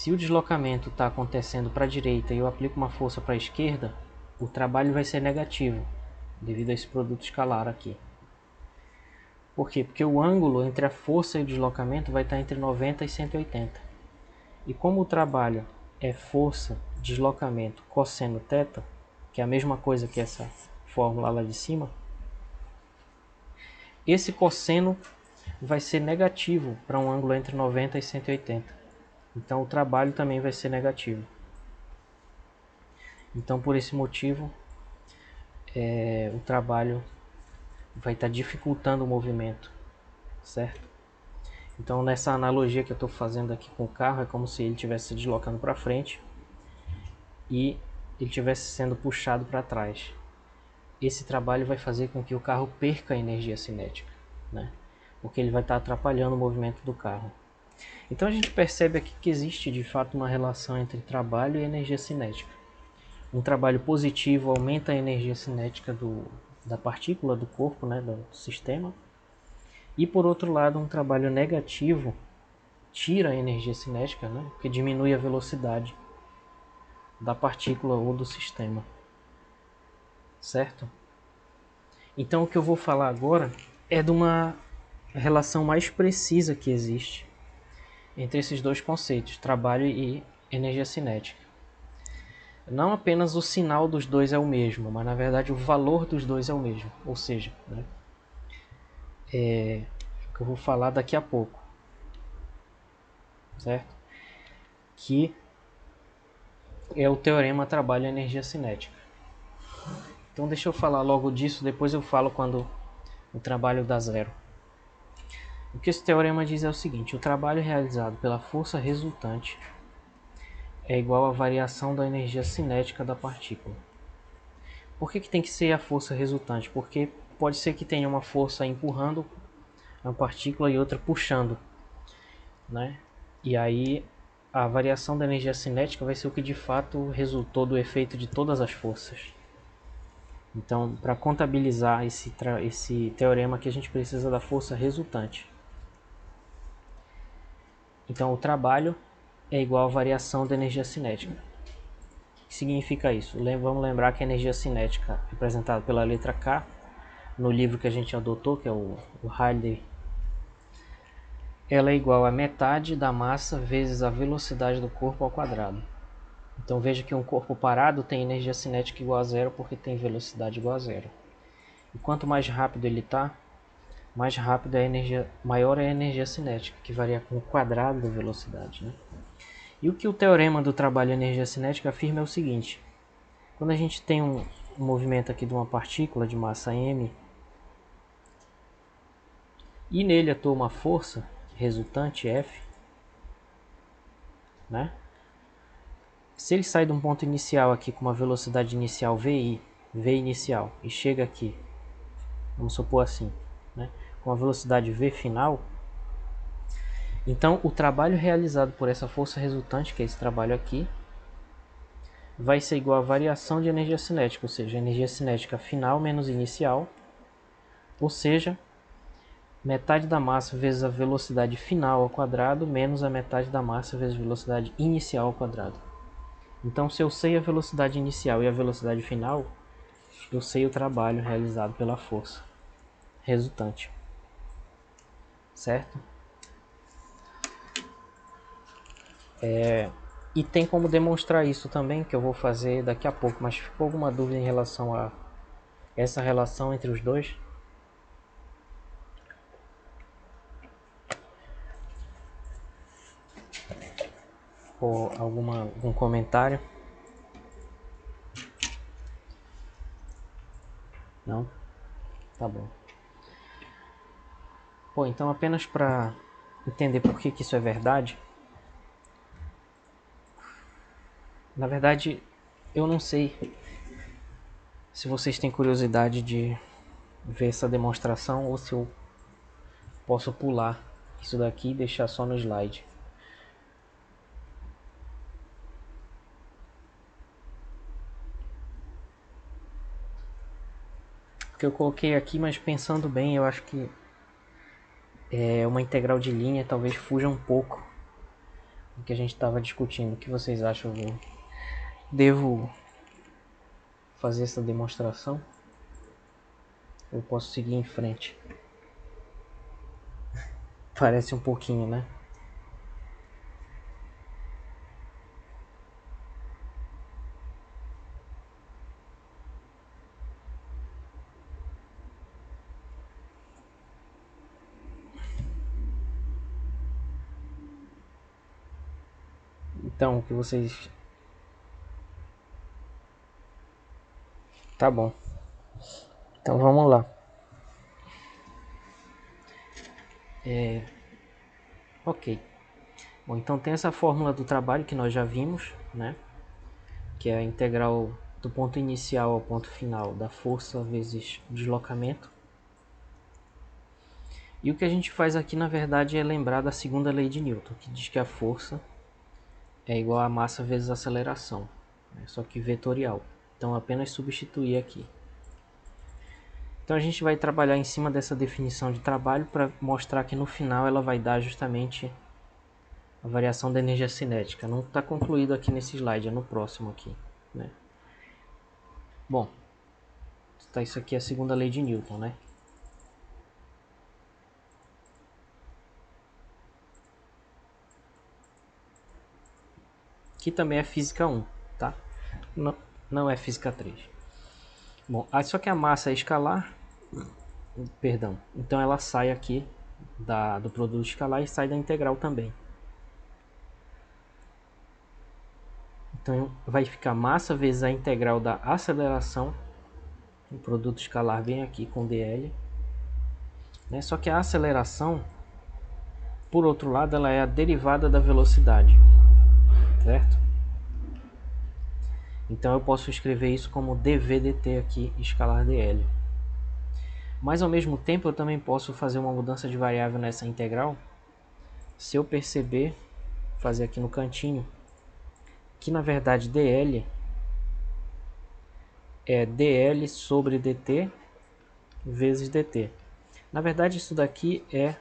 o deslocamento está acontecendo para a direita e eu aplico uma força para a esquerda, o trabalho vai ser negativo, devido a esse produto escalar aqui. Por quê? Porque o ângulo entre a força e o deslocamento vai estar entre 90 e 180. E como o trabalho é força, deslocamento, cosseno, θ, que é a mesma coisa que essa fórmula lá de cima, esse cosseno vai ser negativo para um ângulo entre 90 e 180. Então o trabalho também vai ser negativo. Então por esse motivo o trabalho vai estar dificultando o movimento, certo? Então nessa analogia que eu estou fazendo aqui com o carro, é como se ele estivesse se deslocando para frente e ele estivesse sendo puxado para trás. Esse trabalho vai fazer com que o carro perca a energia cinética, né? Porque ele vai estar atrapalhando o movimento do carro. Então a gente percebe aqui que existe de fato uma relação entre trabalho e energia cinética. Um trabalho positivo aumenta a energia cinética da partícula do corpo, né, do sistema. E por outro lado, um trabalho negativo tira a energia cinética, né, porque diminui a velocidade da partícula ou do sistema. Certo? Então o que eu vou falar agora é de uma relação mais precisa que existe entre esses dois conceitos, trabalho e energia cinética. Não apenas o sinal dos dois é o mesmo, mas na verdade o valor dos dois é o mesmo. Ou seja, né, o que eu vou falar daqui a pouco, certo? Que é o teorema trabalho-energia cinética. Então deixa eu falar logo disso, depois eu falo quando o trabalho dá zero. O que esse teorema diz é o seguinte: o trabalho realizado pela força resultante é igual à variação da energia cinética da partícula. Por que tem que ser a força resultante? Porque pode ser que tenha uma força empurrando a partícula e outra puxando, né? E aí a variação da energia cinética vai ser o que de fato resultou do efeito de todas as forças. Então, para contabilizar esse teorema aqui, a gente precisa da força resultante. Então, o trabalho é igual à variação da energia cinética. que significa isso? Vamos lembrar que a energia cinética representada pela letra K, no livro que a gente adotou, que é o Rayleigh, ela é igual a metade da massa vezes a velocidade do corpo ao quadrado. Então veja que um corpo parado tem energia cinética igual a zero porque tem velocidade igual a zero. E quanto mais rápido ele está, mais rápido é a energia, maior é a energia cinética, que varia com o quadrado da velocidade, né? E o que o teorema do trabalho de energia cinética afirma é o seguinte: quando a gente tem um movimento aqui de uma partícula de massa m e nele atua uma força resultante F, né? Se ele sai de um ponto inicial aqui com uma velocidade inicial VI, V inicial, e chega aqui, vamos supor assim, né, com a velocidade V final, então o trabalho realizado por essa força resultante, que é esse trabalho aqui, vai ser igual à variação de energia cinética, ou seja, energia cinética final menos inicial, ou seja, metade da massa vezes a velocidade final ao quadrado menos a metade da massa vezes a velocidade inicial ao quadrado. Então, se eu sei a velocidade inicial e a velocidade final, eu sei o trabalho realizado pela força resultante, certo? E tem como demonstrar isso também, que eu vou fazer daqui a pouco, mas ficou alguma dúvida em relação a essa relação entre os dois? Ou algum comentário? Não? Tá bom. Pô, então apenas para entender por que isso é verdade, na verdade eu não sei se vocês têm curiosidade de ver essa demonstração ou se eu posso pular isso daqui e deixar só no slide. Porque eu coloquei aqui, mas pensando bem, eu acho que uma integral de linha talvez fuja um pouco do que a gente estava discutindo. O que vocês acham? Eu devo fazer essa demonstração? Eu posso seguir em frente? Parece um pouquinho, né? Então, o que vocês... Tá bom. Então vamos lá. Ok. Bom, então tem essa fórmula do trabalho que nós já vimos, né? Que é a integral do ponto inicial ao ponto final da força vezes deslocamento. E o que a gente faz aqui, na verdade, é lembrar da segunda lei de Newton, que diz que a força é igual a massa vezes aceleração, né? Só que vetorial. Então, apenas substituir aqui. Então, a gente vai trabalhar em cima dessa definição de trabalho para mostrar que no final ela vai dar justamente a variação da energia cinética. Não está concluído aqui nesse slide, é no próximo aqui, né? Bom, tá, isso aqui é a segunda lei de Newton, né? Que também é física 1, tá? Não, não é física 3. Bom, só que a massa é escalar, perdão, então ela sai aqui do produto escalar e sai da integral também. Então vai ficar massa vezes a integral da aceleração, o produto escalar vem aqui com dl, né? Só que a aceleração, por outro lado, ela é a derivada da velocidade, certo? Então eu posso escrever isso como dv dt aqui, escalar dl. Mas ao mesmo tempo eu também posso fazer uma mudança de variável nessa integral, se eu perceber, fazer aqui no cantinho, que na verdade dl é dl sobre dt vezes dt. Na verdade isso daqui é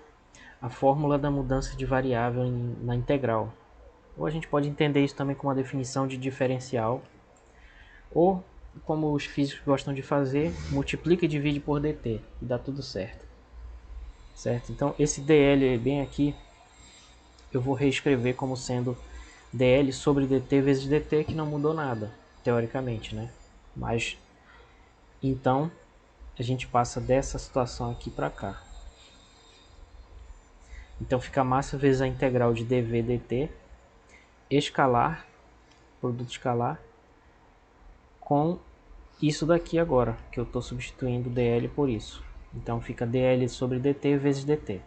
a fórmula da mudança de variável na integral. Ou a gente pode entender isso também como uma definição de diferencial Ou, como os físicos gostam de fazer, multiplica e divide por dt e dá tudo certo. Certo? Então esse dl bem aqui eu vou reescrever como sendo dl sobre dt vezes dt, que não mudou nada, teoricamente, né? Mas então a gente passa dessa situação aqui para cá. Então fica massa vezes a integral de dv dt escalar, produto escalar, com isso daqui agora, que eu estou substituindo dl por isso. Então fica dl sobre dt vezes dt.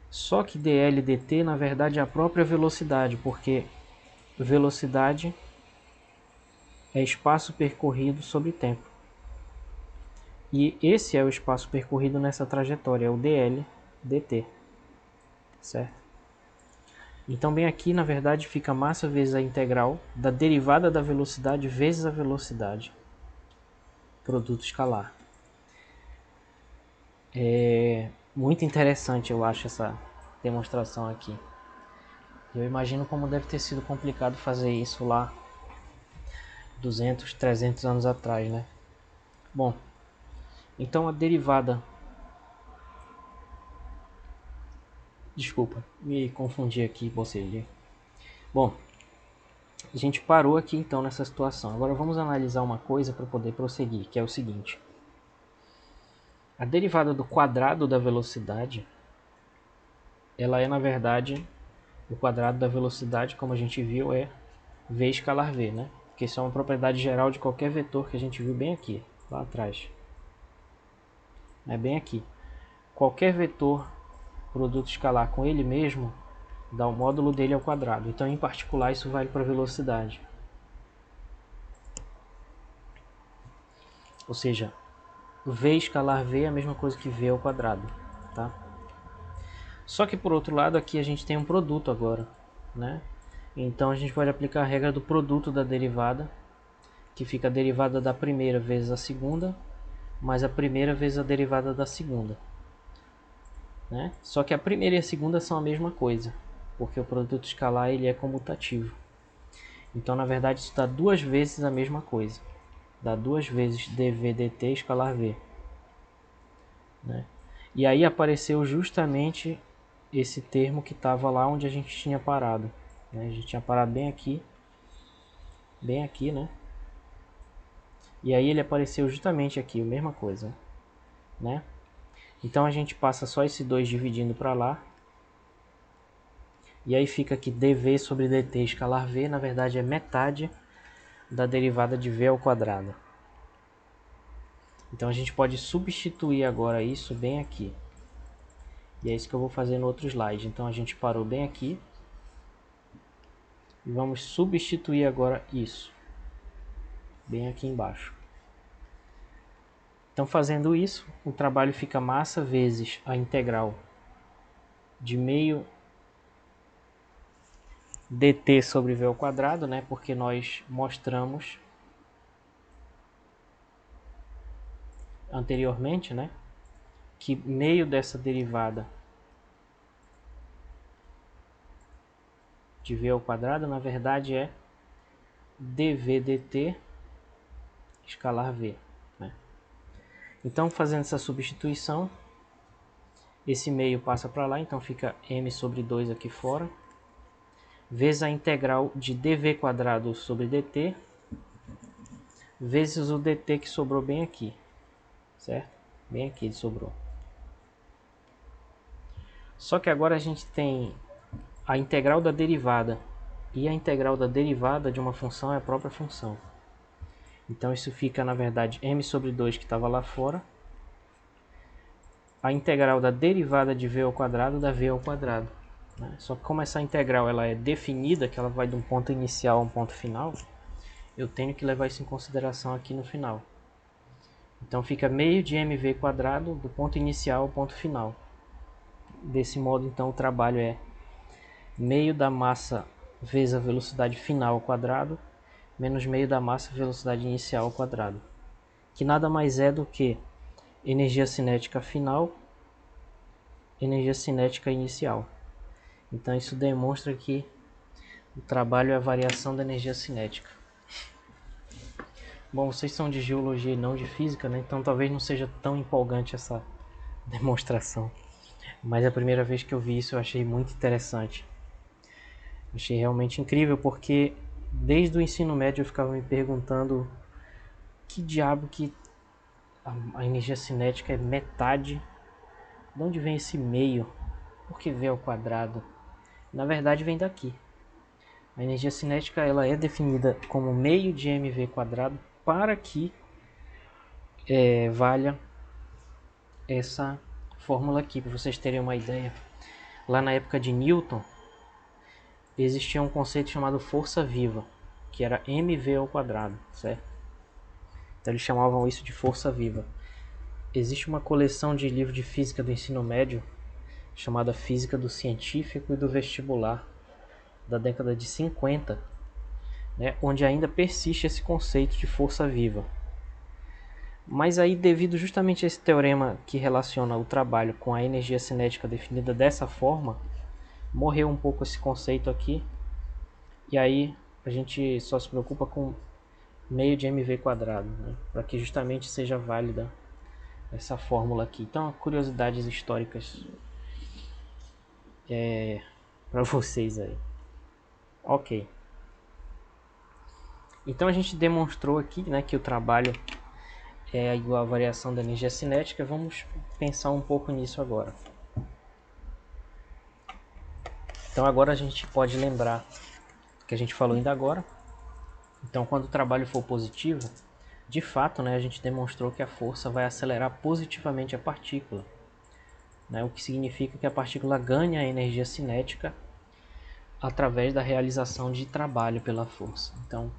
Só que dl dt na verdade é a própria velocidade, porque velocidade é espaço percorrido sobre tempo. E esse é o espaço percorrido nessa trajetória, é o dl dt, certo? Então bem aqui na verdade fica massa vezes a integral da derivada da velocidade vezes a velocidade, produto escalar. É muito interessante, eu acho, essa demonstração aqui. Eu imagino como deve ter sido complicado fazer isso lá 200, 300 anos atrás, né? Bom, então a derivada... Desculpa, me confundi aqui, bocejei. Bom, a gente parou aqui então nessa situação. Agora vamos analisar uma coisa para poder prosseguir, que é o seguinte. A derivada do quadrado da velocidade, ela é na verdade, o quadrado da velocidade, como a gente viu, é v escalar v, né? Porque isso é uma propriedade geral de qualquer vetor que a gente viu bem aqui, lá atrás. É bem aqui. Qualquer vetor produto escalar com ele mesmo dá o módulo dele ao quadrado. Então, em particular, isso vale para a velocidade. Ou seja, v escalar v é a mesma coisa que v ao quadrado, tá? Só que por outro lado aqui a gente tem um produto agora, né? Então a gente pode aplicar a regra do produto da derivada, que fica a derivada da primeira vezes a segunda, mais a primeira vezes a derivada da segunda, né? Só que a primeira e a segunda são a mesma coisa, porque o produto escalar ele é comutativo. Então na verdade isso dá duas vezes a mesma coisa, dá duas vezes dv dt escalar v, né? E aí apareceu justamente esse termo que estava lá onde a gente tinha parado, né? A gente tinha parado bem aqui, né? E aí ele apareceu justamente aqui, a mesma coisa, né? Então a gente passa só esse 2 dividindo para lá. E aí fica aqui dv sobre dt escalar v, na verdade é metade da derivada de v ao quadrado. Então a gente pode substituir agora isso bem aqui. E é isso que eu vou fazer no outro slide. Então a gente parou bem aqui. E vamos substituir agora isso, bem aqui embaixo. Então fazendo isso, o trabalho fica massa vezes a integral de meio dt sobre v ao quadrado, né? Porque nós mostramos anteriormente, né, que meio dessa derivada de v ao quadrado, na verdade, é dv dt escalar v, né? Então, fazendo essa substituição, esse meio passa para lá, então fica m sobre 2 aqui fora, vezes a integral de dv quadrado sobre dt, vezes o dt que sobrou bem aqui, certo? Bem aqui ele sobrou. Só que agora a gente tem a integral da derivada, e a integral da derivada de uma função é a própria função. Então isso fica, na verdade, m sobre 2 que estava lá fora, a integral da derivada de v ao quadrado da v ao quadrado, né? Só que como essa integral ela é definida, que ela vai de um ponto inicial a um ponto final, eu tenho que levar isso em consideração aqui no final. Então fica meio de mv quadrado do ponto inicial ao ponto final. Desse modo, então, o trabalho é meio da massa vezes a velocidade final ao quadrado, menos meio da massa velocidade inicial ao quadrado, que nada mais é do que energia cinética final, energia cinética inicial. Então isso demonstra que o trabalho é a variação da energia cinética. Bom, vocês são de geologia e não de física, né? Então talvez não seja tão empolgante essa demonstração. Mas a primeira vez que eu vi isso eu achei muito interessante. Achei realmente incrível porque desde o ensino médio eu ficava me perguntando que diabo que a energia cinética é metade. De onde vem esse meio? Por que V ao quadrado? Na verdade vem daqui. A energia cinética ela é definida como meio de mv quadrado para que valha essa fórmula aqui, para vocês terem uma ideia. Lá na época de Newton, existia um conceito chamado força viva, que era mv ao quadrado, certo? Então eles chamavam isso de força viva. Existe uma coleção de livros de física do ensino médio, chamada Física do Científico e do Vestibular, da década de 50, né, onde ainda persiste esse conceito de força viva. Mas aí, devido justamente a esse teorema que relaciona o trabalho com a energia cinética definida dessa forma, morreu um pouco esse conceito aqui, e aí a gente só se preocupa com meio de mv quadrado, né, para que justamente seja válida essa fórmula aqui. Então, curiosidades históricas para vocês aí. Ok. Então a gente demonstrou aqui, né, que o trabalho é igual à variação da energia cinética. Vamos pensar um pouco nisso agora. Então agora a gente pode lembrar que a gente falou ainda agora. Então quando o trabalho for positivo, de fato, né, a gente demonstrou que a força vai acelerar positivamente a partícula, né, o que significa que a partícula ganha energia cinética através da realização de trabalho pela força. Então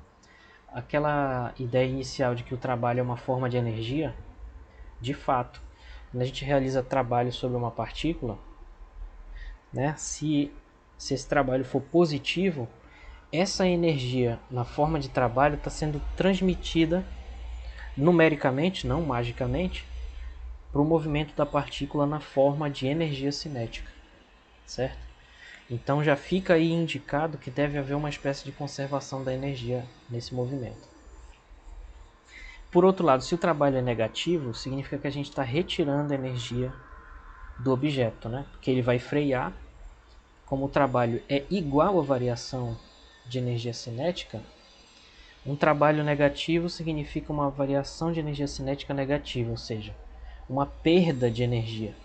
aquela ideia inicial de que o trabalho é uma forma de energia, de fato, quando a gente realiza trabalho sobre uma partícula, né, se esse trabalho for positivo, essa energia na forma de trabalho está sendo transmitida numericamente, não magicamente, para o movimento da partícula na forma de energia cinética, certo? Então já fica aí indicado que deve haver uma espécie de conservação da energia nesse movimento. Por outro lado, se o trabalho é negativo, significa que a gente está retirando a energia do objeto, né? Porque ele vai frear. Como o trabalho é igual à variação de energia cinética, um trabalho negativo significa uma variação de energia cinética negativa, ou seja, uma perda de energia.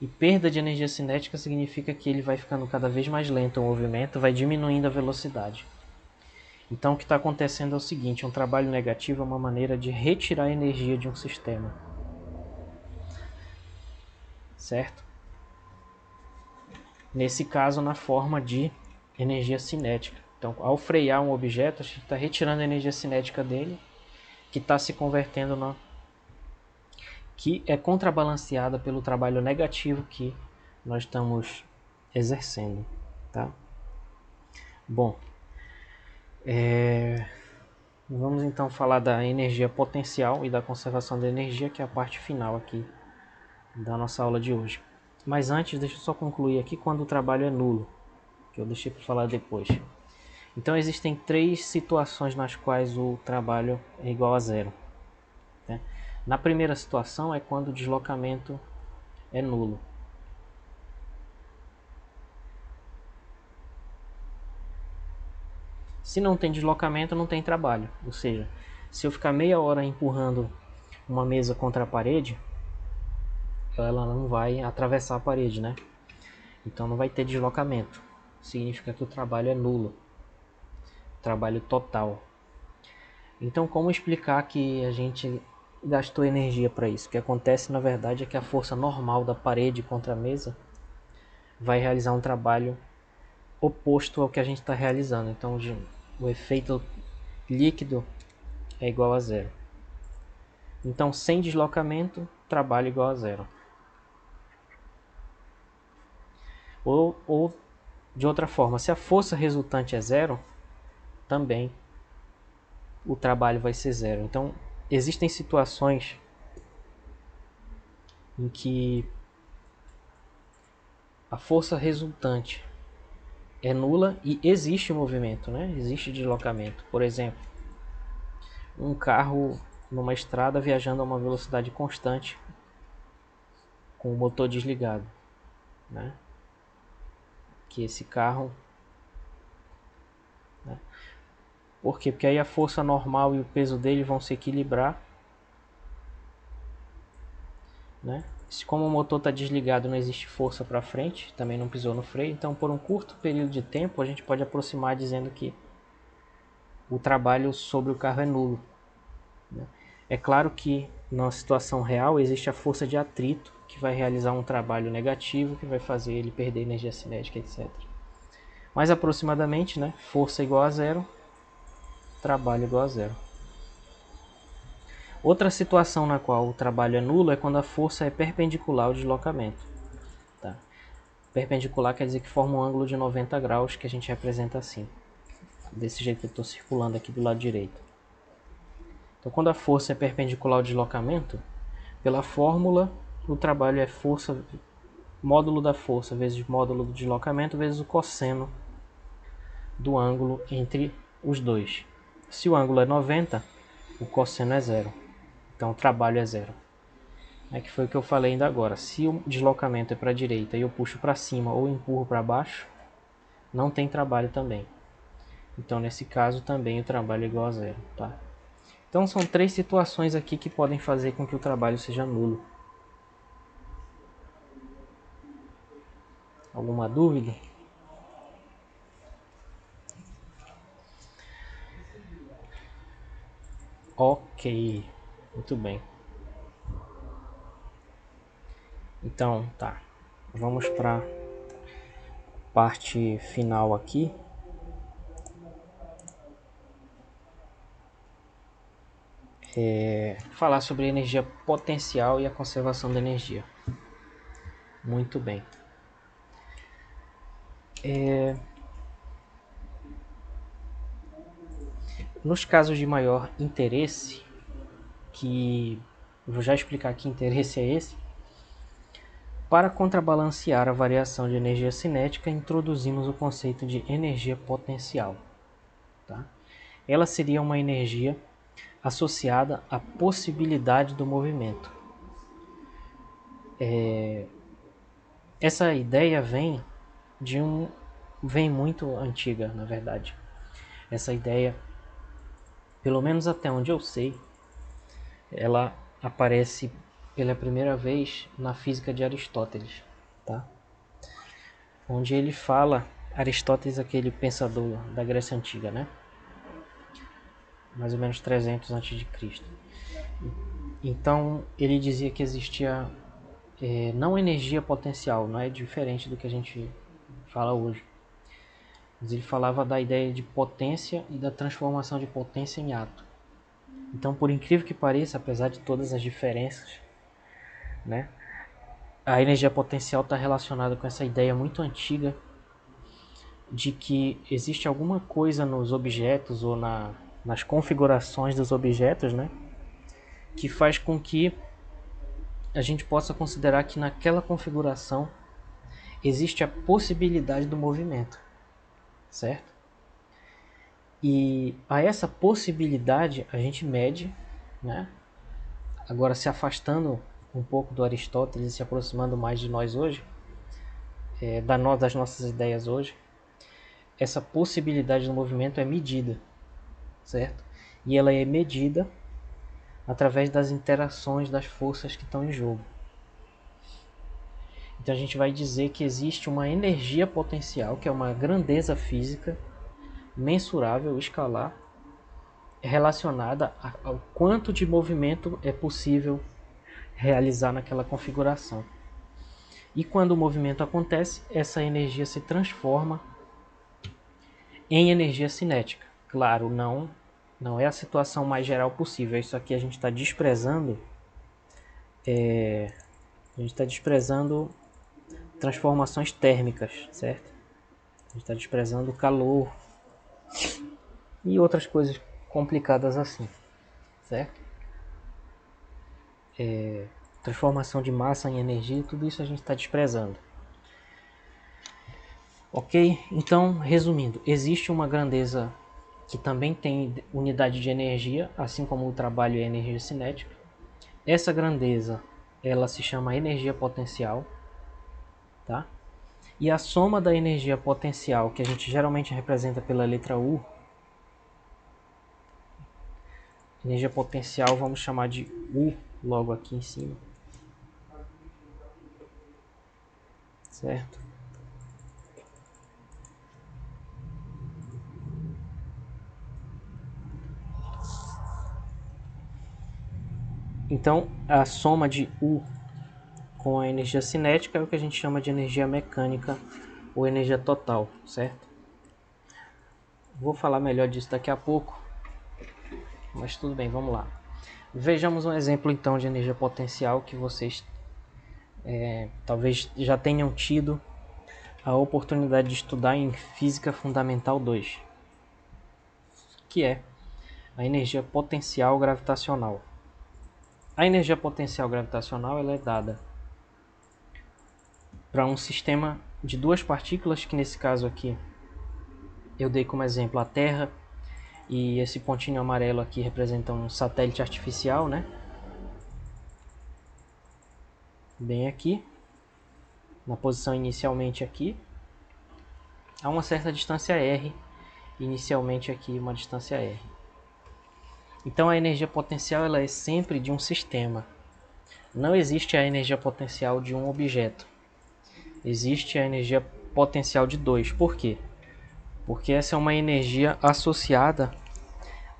E perda de energia cinética significa que ele vai ficando cada vez mais lento o movimento, vai diminuindo a velocidade. Então o que está acontecendo é o seguinte, um trabalho negativo é uma maneira de retirar energia de um sistema. Certo? Nesse caso, na forma de energia cinética. Então, ao frear um objeto, a gente está retirando a energia cinética dele, que está se convertendo na... que é contrabalanceada pelo trabalho negativo que nós estamos exercendo. Tá? Bom, vamos então falar da energia potencial e da conservação da energia, que é a parte final aqui da nossa aula de hoje. Mas antes, deixa eu só concluir aqui quando o trabalho é nulo, que eu deixei para falar depois. Então existem três situações nas quais o trabalho é igual a zero, né? Na primeira situação é quando o deslocamento é nulo. Se não tem deslocamento, não tem trabalho. Ou seja, se eu ficar meia hora empurrando uma mesa contra a parede, ela não vai atravessar a parede, né? Então não vai ter deslocamento. Significa que o trabalho é nulo. Trabalho total. Então como explicar que a gente gastou energia para isso? O que acontece na verdade é que a força normal da parede contra a mesa vai realizar um trabalho oposto ao que a gente está realizando. Então o efeito líquido é igual a zero. Então sem deslocamento, trabalho igual a zero. Ou de outra forma, se a força resultante é zero, também o trabalho vai ser zero. Então existem situações em que a força resultante é nula e existe movimento, né? Existe deslocamento. Por exemplo, um carro numa estrada viajando a uma velocidade constante com o motor desligado, né? Que esse carro, né? Por quê? Porque aí a força normal e o peso dele vão se equilibrar, né? Se como o motor está desligado, não existe força para frente, também não pisou no freio, então por um curto período de tempo a gente pode aproximar dizendo que o trabalho sobre o carro é nulo, né? É claro que na situação real existe a força de atrito que vai realizar um trabalho negativo, que vai fazer ele perder energia cinética, etc. Mas aproximadamente, né, força igual a zero, trabalho igual a zero. Outra situação na qual o trabalho é nulo é quando a força é perpendicular ao deslocamento. Tá? Perpendicular quer dizer que forma um ângulo de 90 graus, que a gente representa assim. Desse jeito que eu estou circulando aqui do lado direito. Então, quando a força é perpendicular ao deslocamento, pela fórmula, o trabalho é força, módulo da força vezes módulo do deslocamento vezes o cosseno do ângulo entre os dois. Se o ângulo é 90, o cosseno é zero. Então, o trabalho é zero. É que foi o que eu falei ainda agora. Se o deslocamento é para a direita e eu puxo para cima ou empurro para baixo, não tem trabalho também. Então, nesse caso, também o trabalho é igual a zero. Tá? Então, são três situações aqui que podem fazer com que o trabalho seja nulo. Alguma dúvida? Ok, muito bem. Então, tá. Vamos para a parte final aqui. Falar sobre energia potencial e a conservação da energia. Muito bem. Nos casos de maior interesse, que vou já explicar que interesse é esse, para contrabalancear a variação de energia cinética, introduzimos o conceito de energia potencial. Tá? Ela seria uma energia associada à possibilidade do movimento. Essa ideia vem muito antiga, na verdade. Essa ideia, pelo menos até onde eu sei, ela aparece pela primeira vez na física de Aristóteles, tá? Onde ele fala, Aristóteles, aquele pensador da Grécia Antiga, né? Mais ou menos 300 a.C. Então, ele dizia que existia não energia potencial, não é diferente do que a gente fala hoje. Mas ele falava da ideia de potência e da transformação de potência em ato. Então, por incrível que pareça, apesar de todas as diferenças, né, a energia potencial está relacionada com essa ideia muito antiga de que existe alguma coisa nos objetos ou nas configurações dos objetos, né, que faz com que a gente possa considerar que naquela configuração existe a possibilidade do movimento, certo? E a essa possibilidade a gente mede, né? Agora se afastando um pouco do Aristóteles e se aproximando mais de nós hoje, das nossas ideias hoje, essa possibilidade do movimento é medida, certo? E ela é medida através das interações das forças que estão em jogo. Então a gente vai dizer que existe uma energia potencial, que é uma grandeza física mensurável, escalar, relacionada ao quanto de movimento é possível realizar naquela configuração. E quando o movimento acontece, essa energia se transforma em energia cinética. Claro, não é a situação mais geral possível. Isso aqui a gente está desprezando. A gente está desprezando transformações térmicas, certo? A gente está desprezando o calor e outras coisas complicadas assim, certo? Transformação de massa em energia, tudo isso a gente está desprezando. Ok? Então, resumindo, existe uma grandeza que também tem unidade de energia, assim como o trabalho é energia cinética. Essa grandeza, ela se chama energia potencial, tá? E a soma da energia potencial, que a gente geralmente representa pela letra U, energia potencial vamos chamar de U logo aqui em cima, certo? Então, a soma de U com a energia cinética é o que a gente chama de energia mecânica ou energia total, certo? Vou falar melhor disso daqui a pouco, mas tudo bem, vamos lá. Vejamos um exemplo então de energia potencial que vocês talvez já tenham tido a oportunidade de estudar em Física Fundamental 2, que é a energia potencial gravitacional. A energia potencial gravitacional ela é dada para um sistema de duas partículas, que nesse caso aqui eu dei como exemplo a Terra, e esse pontinho amarelo aqui representa um satélite artificial, né? Bem aqui, na posição inicialmente aqui, a uma certa distância r, inicialmente aqui uma distância r. Então a energia potencial ela é sempre de um sistema. Não existe a energia potencial de um objeto. Existe a energia potencial de dois. Por quê? Porque essa é uma energia associada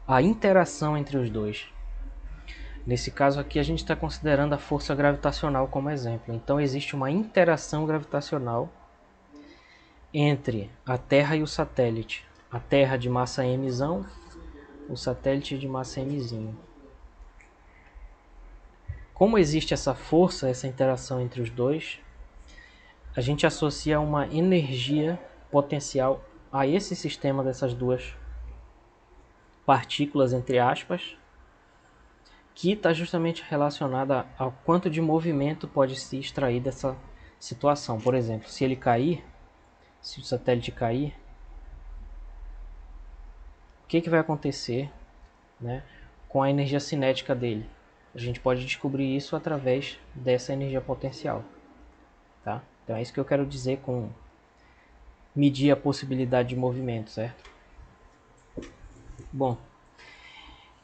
à interação entre os dois. Nesse caso aqui a gente está considerando a força gravitacional como exemplo. Então existe uma interação gravitacional entre a Terra e o satélite. A Terra de massa mzão, o satélite de massa mzinho. Como existe essa força, essa interação entre os dois, a gente associa uma energia potencial a esse sistema dessas duas partículas, entre aspas, que está justamente relacionada ao quanto de movimento pode se extrair dessa situação. Por exemplo, se ele cair, se o satélite cair, o que vai acontecer, né, com a energia cinética dele? A gente pode descobrir isso através dessa energia potencial. Tá? Então é isso que eu quero dizer com medir a possibilidade de movimento, certo? Bom,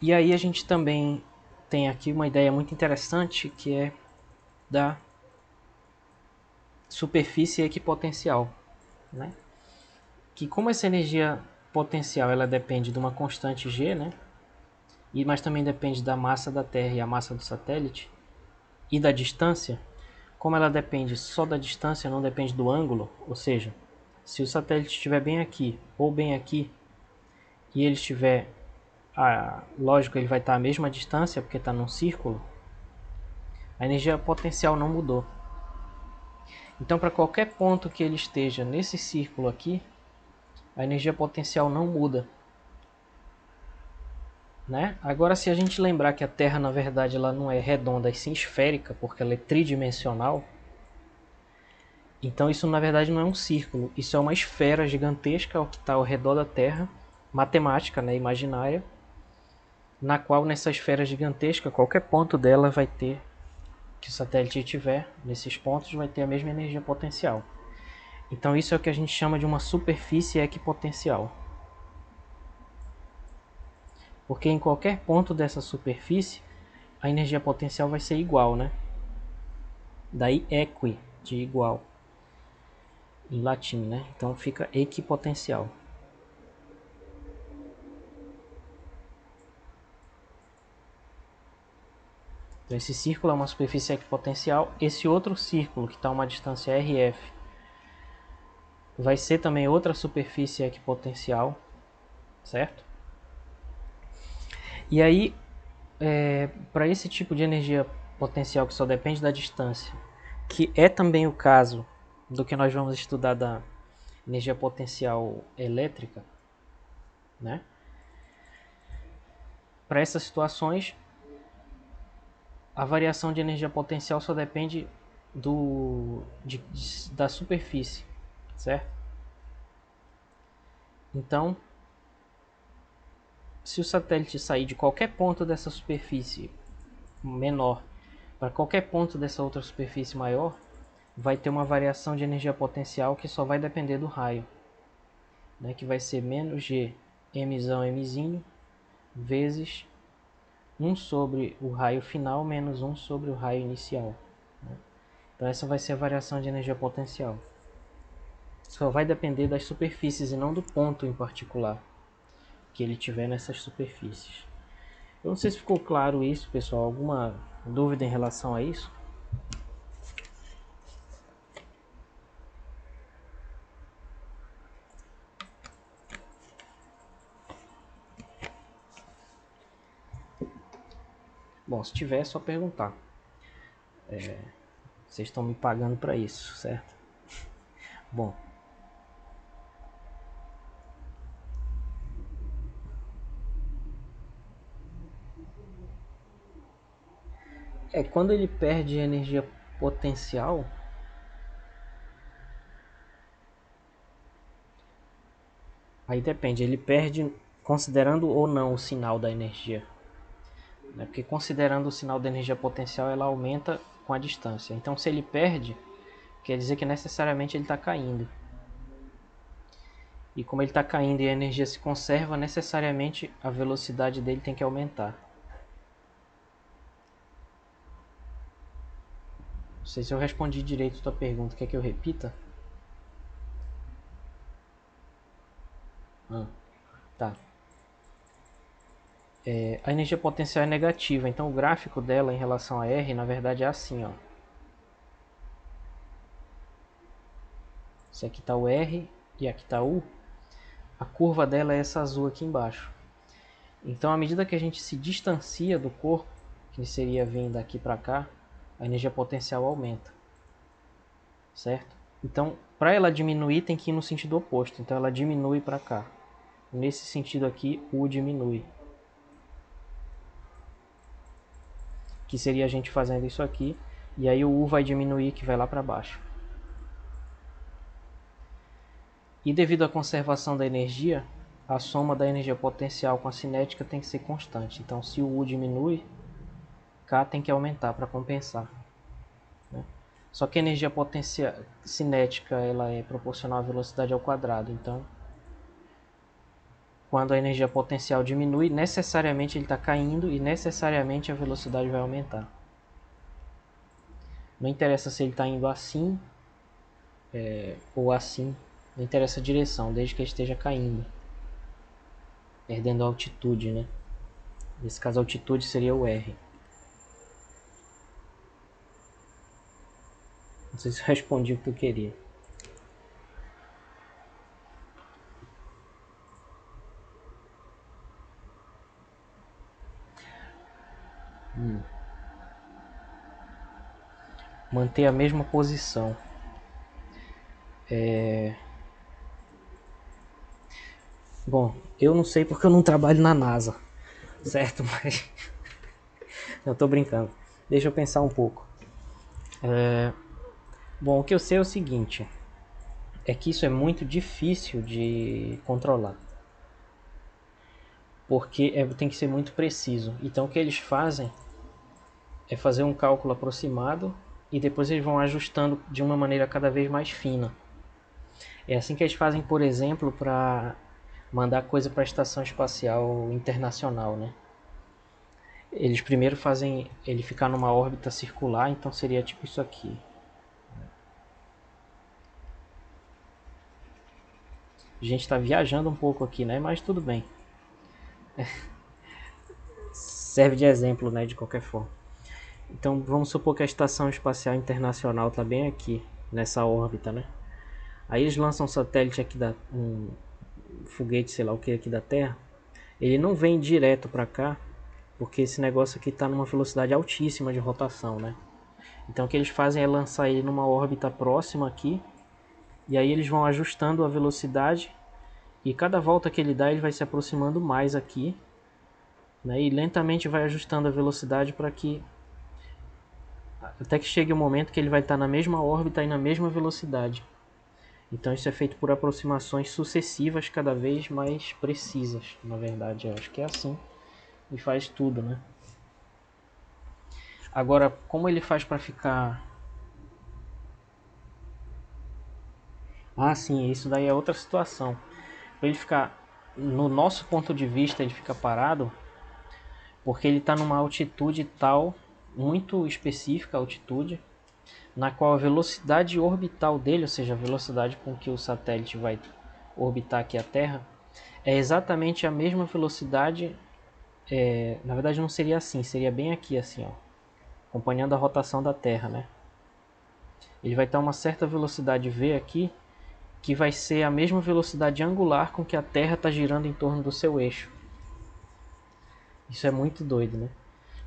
e aí a gente também tem aqui uma ideia muito interessante que é da superfície equipotencial, né? Que como essa energia potencial ela depende de uma constante G, né? Mas também depende da massa da Terra e a massa do satélite e da distância. Como ela depende só da distância, não depende do ângulo, ou seja, se o satélite estiver bem aqui ou bem aqui e ele estiver, lógico, ele vai estar à mesma distância porque está num círculo, a energia potencial não mudou. Então, para qualquer ponto que ele esteja nesse círculo aqui, a energia potencial não muda. Né? Agora, se a gente lembrar que a Terra, na verdade, ela não é redonda e sim esférica, porque ela é tridimensional, então isso, na verdade, não é um círculo. Isso é uma esfera gigantesca que está ao redor da Terra, matemática, né, imaginária, na qual, nessa esfera gigantesca, qualquer ponto dela vai ter, que o satélite tiver, nesses pontos, vai ter a mesma energia potencial. Então isso é o que a gente chama de uma superfície equipotencial. Porque em qualquer ponto dessa superfície, a energia potencial vai ser igual, né? Daí equi, de igual, em latim, né? Então fica equipotencial. Então esse círculo é uma superfície equipotencial. Esse outro círculo, que está a uma distância RF, vai ser também outra superfície equipotencial, certo? E aí, para esse tipo de energia potencial que só depende da distância, que é também o caso do que nós vamos estudar da energia potencial elétrica, né? Para essas situações, a variação de energia potencial só depende da superfície, certo? Então, se o satélite sair de qualquer ponto dessa superfície menor para qualquer ponto dessa outra superfície maior, vai ter uma variação de energia potencial que só vai depender do raio, né, que vai ser menos g mzão mzinho vezes 1 sobre o raio final menos 1 sobre o raio inicial. Né? Então essa vai ser a variação de energia potencial. Só vai depender das superfícies e não do ponto em particular que ele tiver nessas superfícies. Eu não sei se ficou claro isso, pessoal. Alguma dúvida em relação a isso? Bom, se tiver é só perguntar. Vocês estão me pagando para isso, certo? Bom. Quando ele perde energia potencial, aí depende, ele perde considerando ou não o sinal da energia. Né? Porque considerando o sinal da energia potencial, ela aumenta com a distância. Então se ele perde, quer dizer que necessariamente ele está caindo. E como ele está caindo e a energia se conserva, necessariamente a velocidade dele tem que aumentar. Não sei se eu respondi direito a tua pergunta. Quer que eu repita? Tá. A energia potencial é negativa, então o gráfico dela em relação a R, na verdade, é assim, ó. Se aqui está o R e aqui está U, a curva dela é essa azul aqui embaixo. Então, à medida que a gente se distancia do corpo, que seria vindo daqui para cá, a energia potencial aumenta, certo? Então, para ela diminuir, tem que ir no sentido oposto. Então, ela diminui para cá. Nesse sentido aqui, U diminui. Que seria a gente fazendo isso aqui. E aí o U vai diminuir, que vai lá para baixo. E devido à conservação da energia, a soma da energia potencial com a cinética tem que ser constante. Então, se o U diminui, K tem que aumentar para compensar. Né? Só que a energia cinética ela é proporcional à velocidade ao quadrado. Então, quando a energia potencial diminui, necessariamente ele está caindo e necessariamente a velocidade vai aumentar. Não interessa se ele está indo assim ou assim, não interessa a direção, desde que ele esteja caindo, perdendo a altitude, né? Nesse caso, a altitude seria o R. Não sei se eu respondi o que tu queria. Manter a mesma posição. Bom, eu não sei porque eu não trabalho na NASA, certo? Mas eu tô brincando. Deixa eu pensar um pouco. Bom, o que eu sei é o seguinte, é que isso é muito difícil de controlar, porque tem que ser muito preciso. Então o que eles fazem é fazer um cálculo aproximado e depois eles vão ajustando de uma maneira cada vez mais fina. É assim que eles fazem, por exemplo, para mandar coisa para a Estação Espacial Internacional, né? Eles primeiro fazem ele ficar numa órbita circular, então seria tipo isso aqui. A gente está viajando um pouco aqui, né? Mas tudo bem. Serve de exemplo, né? De qualquer forma. Então vamos supor que a Estação Espacial Internacional está bem aqui, nessa órbita, né? Aí eles lançam um satélite aqui, um foguete, sei lá o que, aqui da Terra. Ele não vem direto para cá, porque esse negócio aqui está numa velocidade altíssima de rotação, né? Então o que eles fazem é lançar ele numa órbita próxima aqui, e aí eles vão ajustando a velocidade, e cada volta que ele dá ele vai se aproximando mais aqui, né? E lentamente vai ajustando a velocidade para que até que chegue o momento que ele vai estar na mesma órbita e na mesma velocidade. Então isso é feito por aproximações sucessivas cada vez mais precisas, na verdade, eu acho que é assim, e faz tudo, né? Agora, como ele faz para ficar... Ah, sim, isso daí é outra situação. Para ele ficar, no nosso ponto de vista, ele fica parado, porque ele está numa altitude tal, muito específica, altitude, na qual a velocidade orbital dele, ou seja, a velocidade com que o satélite vai orbitar aqui a Terra, é exatamente a mesma velocidade. Na verdade não seria assim, seria bem aqui assim, ó, acompanhando a rotação da Terra, né? Ele vai estar uma certa velocidade v aqui, que vai ser a mesma velocidade angular com que a Terra está girando em torno do seu eixo. Isso é muito doido, né?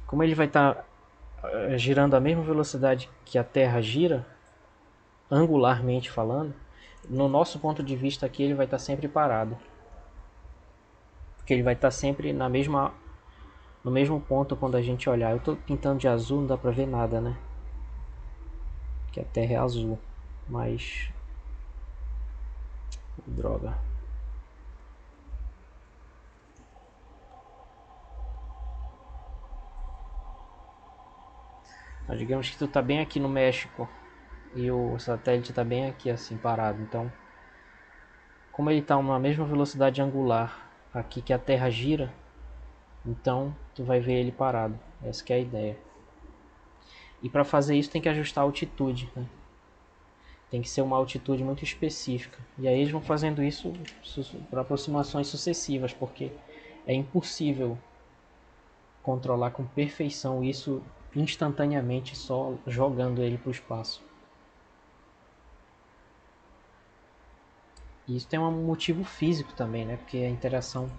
Como ele vai estar girando a mesma velocidade que a Terra gira, angularmente falando, no nosso ponto de vista aqui ele vai estar sempre parado, porque ele vai estar sempre no mesmo ponto quando a gente olhar. Eu estou pintando de azul, não dá para ver nada, né? Que a Terra é azul, mas droga. Mas digamos que tu tá bem aqui no México e o satélite está bem aqui assim parado. Então, como ele está uma mesma velocidade angular aqui que a Terra gira, então tu vai ver ele parado. Essa que é a ideia. E para fazer isso tem que ajustar a altitude, né? Tem que ser uma altitude muito específica. E aí eles vão fazendo isso para aproximações sucessivas, porque é impossível controlar com perfeição isso instantaneamente só jogando ele para o espaço. E isso tem um motivo físico também, né? Porque a interação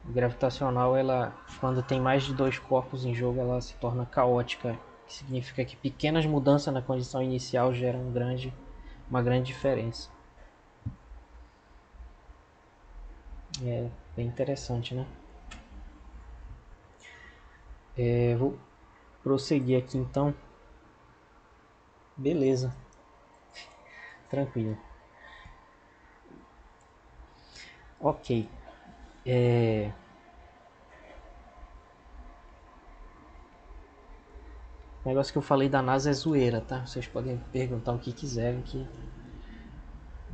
gravitacional, ela, quando tem mais de dois corpos em jogo, ela se torna caótica, que significa que pequenas mudanças na condição inicial geram uma grande diferença. É bem interessante, né? Vou prosseguir aqui então. Beleza, tranquilo. Ok. O negócio que eu falei da NASA é zoeira, tá? Vocês podem perguntar o que quiserem, que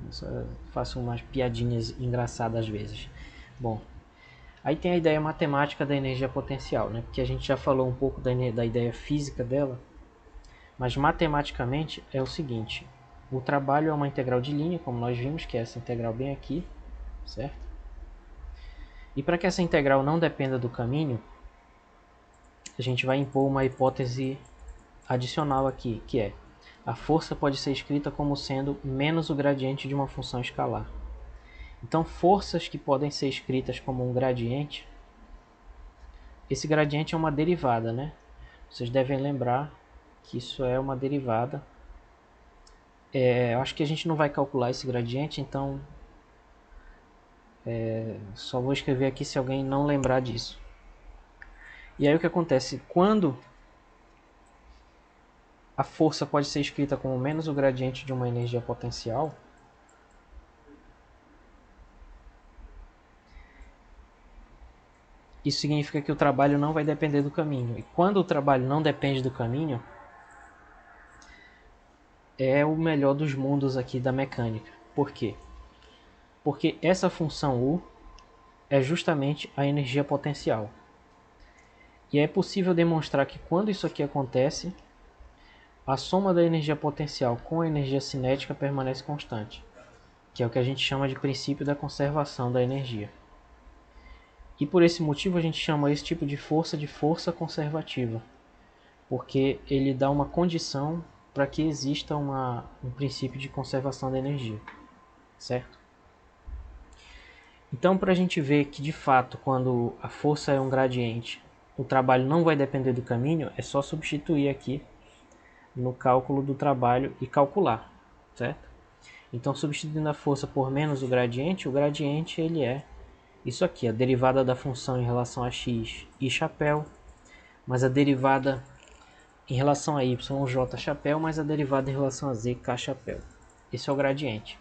eu só faço umas piadinhas engraçadas às vezes. Bom, aí tem a ideia matemática da energia potencial, né? Porque a gente já falou um pouco da ideia física dela, mas matematicamente é o seguinte: o trabalho é uma integral de linha, como nós vimos, que é essa integral bem aqui, certo? E para que essa integral não dependa do caminho, a gente vai impor uma hipótese adicional aqui, que é: a força pode ser escrita como sendo menos o gradiente de uma função escalar. Então, forças que podem ser escritas como um gradiente, esse gradiente é uma derivada, né? Vocês devem lembrar que isso é uma derivada. Eu acho que a gente não vai calcular esse gradiente, então só vou escrever aqui se alguém não lembrar disso. E aí o que acontece? Quando a força pode ser escrita como menos o gradiente de uma energia potencial, isso significa que o trabalho não vai depender do caminho. E quando o trabalho não depende do caminho, é o melhor dos mundos aqui da mecânica. Por quê? Porque essa função U é justamente a energia potencial. E é possível demonstrar que quando isso aqui acontece, a soma da energia potencial com a energia cinética permanece constante, que é o que a gente chama de princípio da conservação da energia. E por esse motivo a gente chama esse tipo de força conservativa, porque ele dá uma condição para que exista um princípio de conservação da energia, certo? Então, para a gente ver que de fato, quando a força é um gradiente, o trabalho não vai depender do caminho, é só substituir aqui no cálculo do trabalho e calcular, certo? Então, substituindo a força por menos o gradiente ele é isso aqui, a derivada da função em relação a x e chapéu, mas a derivada em relação a y, j chapéu, mais a derivada em relação a z, k chapéu. Esse é o gradiente.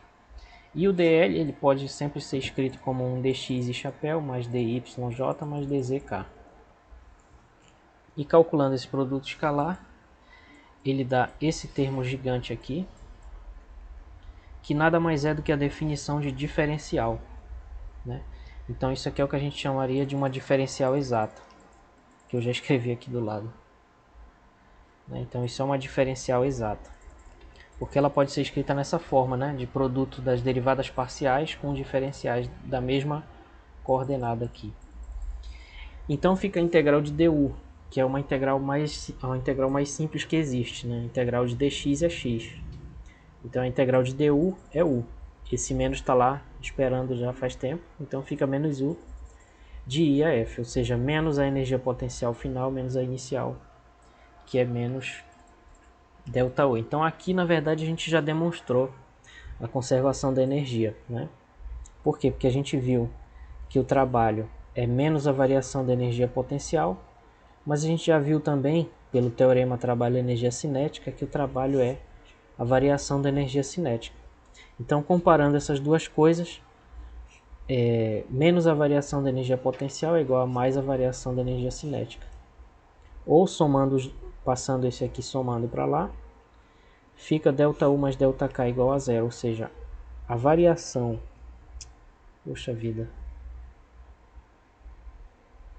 E o dl ele pode sempre ser escrito como um dx e chapéu mais dyj mais dzk. E calculando esse produto escalar, ele dá esse termo gigante aqui, que nada mais é do que a definição de diferencial, né? Então isso aqui é o que a gente chamaria de uma diferencial exata, que eu já escrevi aqui do lado, né? Então isso é uma diferencial exata, porque ela pode ser escrita nessa forma, né? De produto das derivadas parciais com diferenciais da mesma coordenada aqui. Então fica a integral de du, que é uma integral mais simples que existe, né? A integral de dx é x. Então a integral de du é u. Esse menos está lá esperando já faz tempo, então fica menos u de I a F, ou seja, menos a energia potencial final menos a inicial, que é menos ΔU. Então aqui na verdade a gente já demonstrou a conservação da energia, né? Por quê? Porque a gente viu que o trabalho é menos a variação da energia potencial, mas a gente já viu também, pelo teorema trabalho-energia cinética, que o trabalho é a variação da energia cinética. Então, comparando essas duas coisas, menos a variação da energia potencial é igual a mais a variação da energia cinética. Ou somando, passando esse aqui somando para lá, fica ΔU mais ΔK igual a zero, ou seja, a variação... Puxa vida,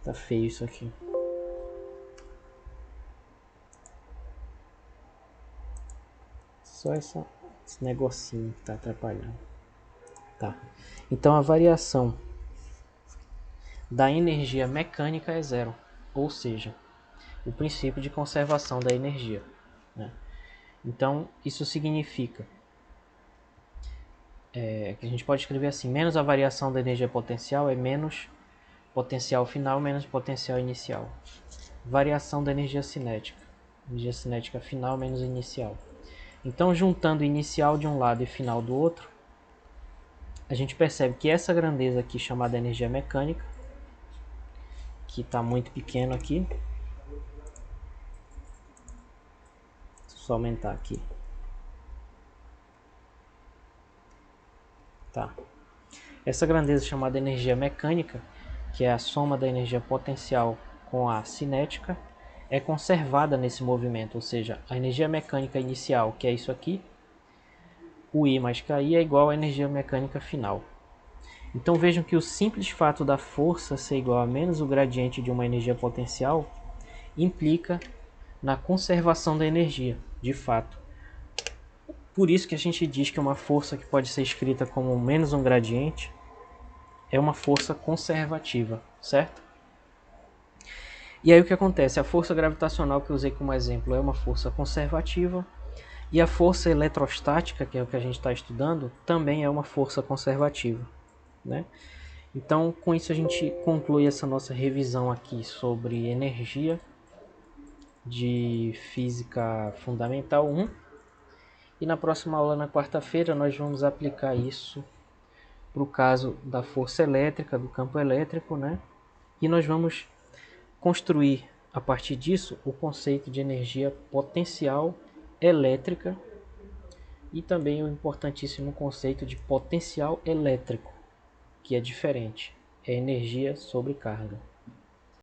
tá feio isso aqui. Só esse negocinho que tá atrapalhando. Tá. Então a variação da energia mecânica é zero, ou seja, o princípio de conservação da energia, né? Então isso significa que a gente pode escrever assim: menos a variação da energia potencial é menos potencial final menos potencial inicial. Variação da energia cinética final menos inicial. Então, juntando inicial de um lado e final do outro, a gente percebe que essa grandeza aqui, chamada energia mecânica, que está muito pequeno aqui, só aumentar aqui, tá? Essa grandeza chamada energia mecânica, que é a soma da energia potencial com a cinética, é conservada nesse movimento, ou seja, a energia mecânica inicial, que é isso aqui, o I mais KI é igual à energia mecânica final. Então vejam que o simples fato da força ser igual a menos o gradiente de uma energia potencial implica na conservação da energia, de fato. Por isso que a gente diz que uma força que pode ser escrita como menos um gradiente é uma força conservativa, certo? E aí o que acontece? A força gravitacional que eu usei como exemplo é uma força conservativa, e a força eletrostática, que é o que a gente está estudando, também é uma força conservativa, né? Então, com isso a gente conclui essa nossa revisão aqui sobre energia de Física Fundamental 1. E na próxima aula, na quarta-feira, nós vamos aplicar isso para o caso da força elétrica, do campo elétrico, né? E nós vamos construir, a partir disso, o conceito de energia potencial elétrica e também o importantíssimo conceito de potencial elétrico, que é diferente, é energia sobre carga.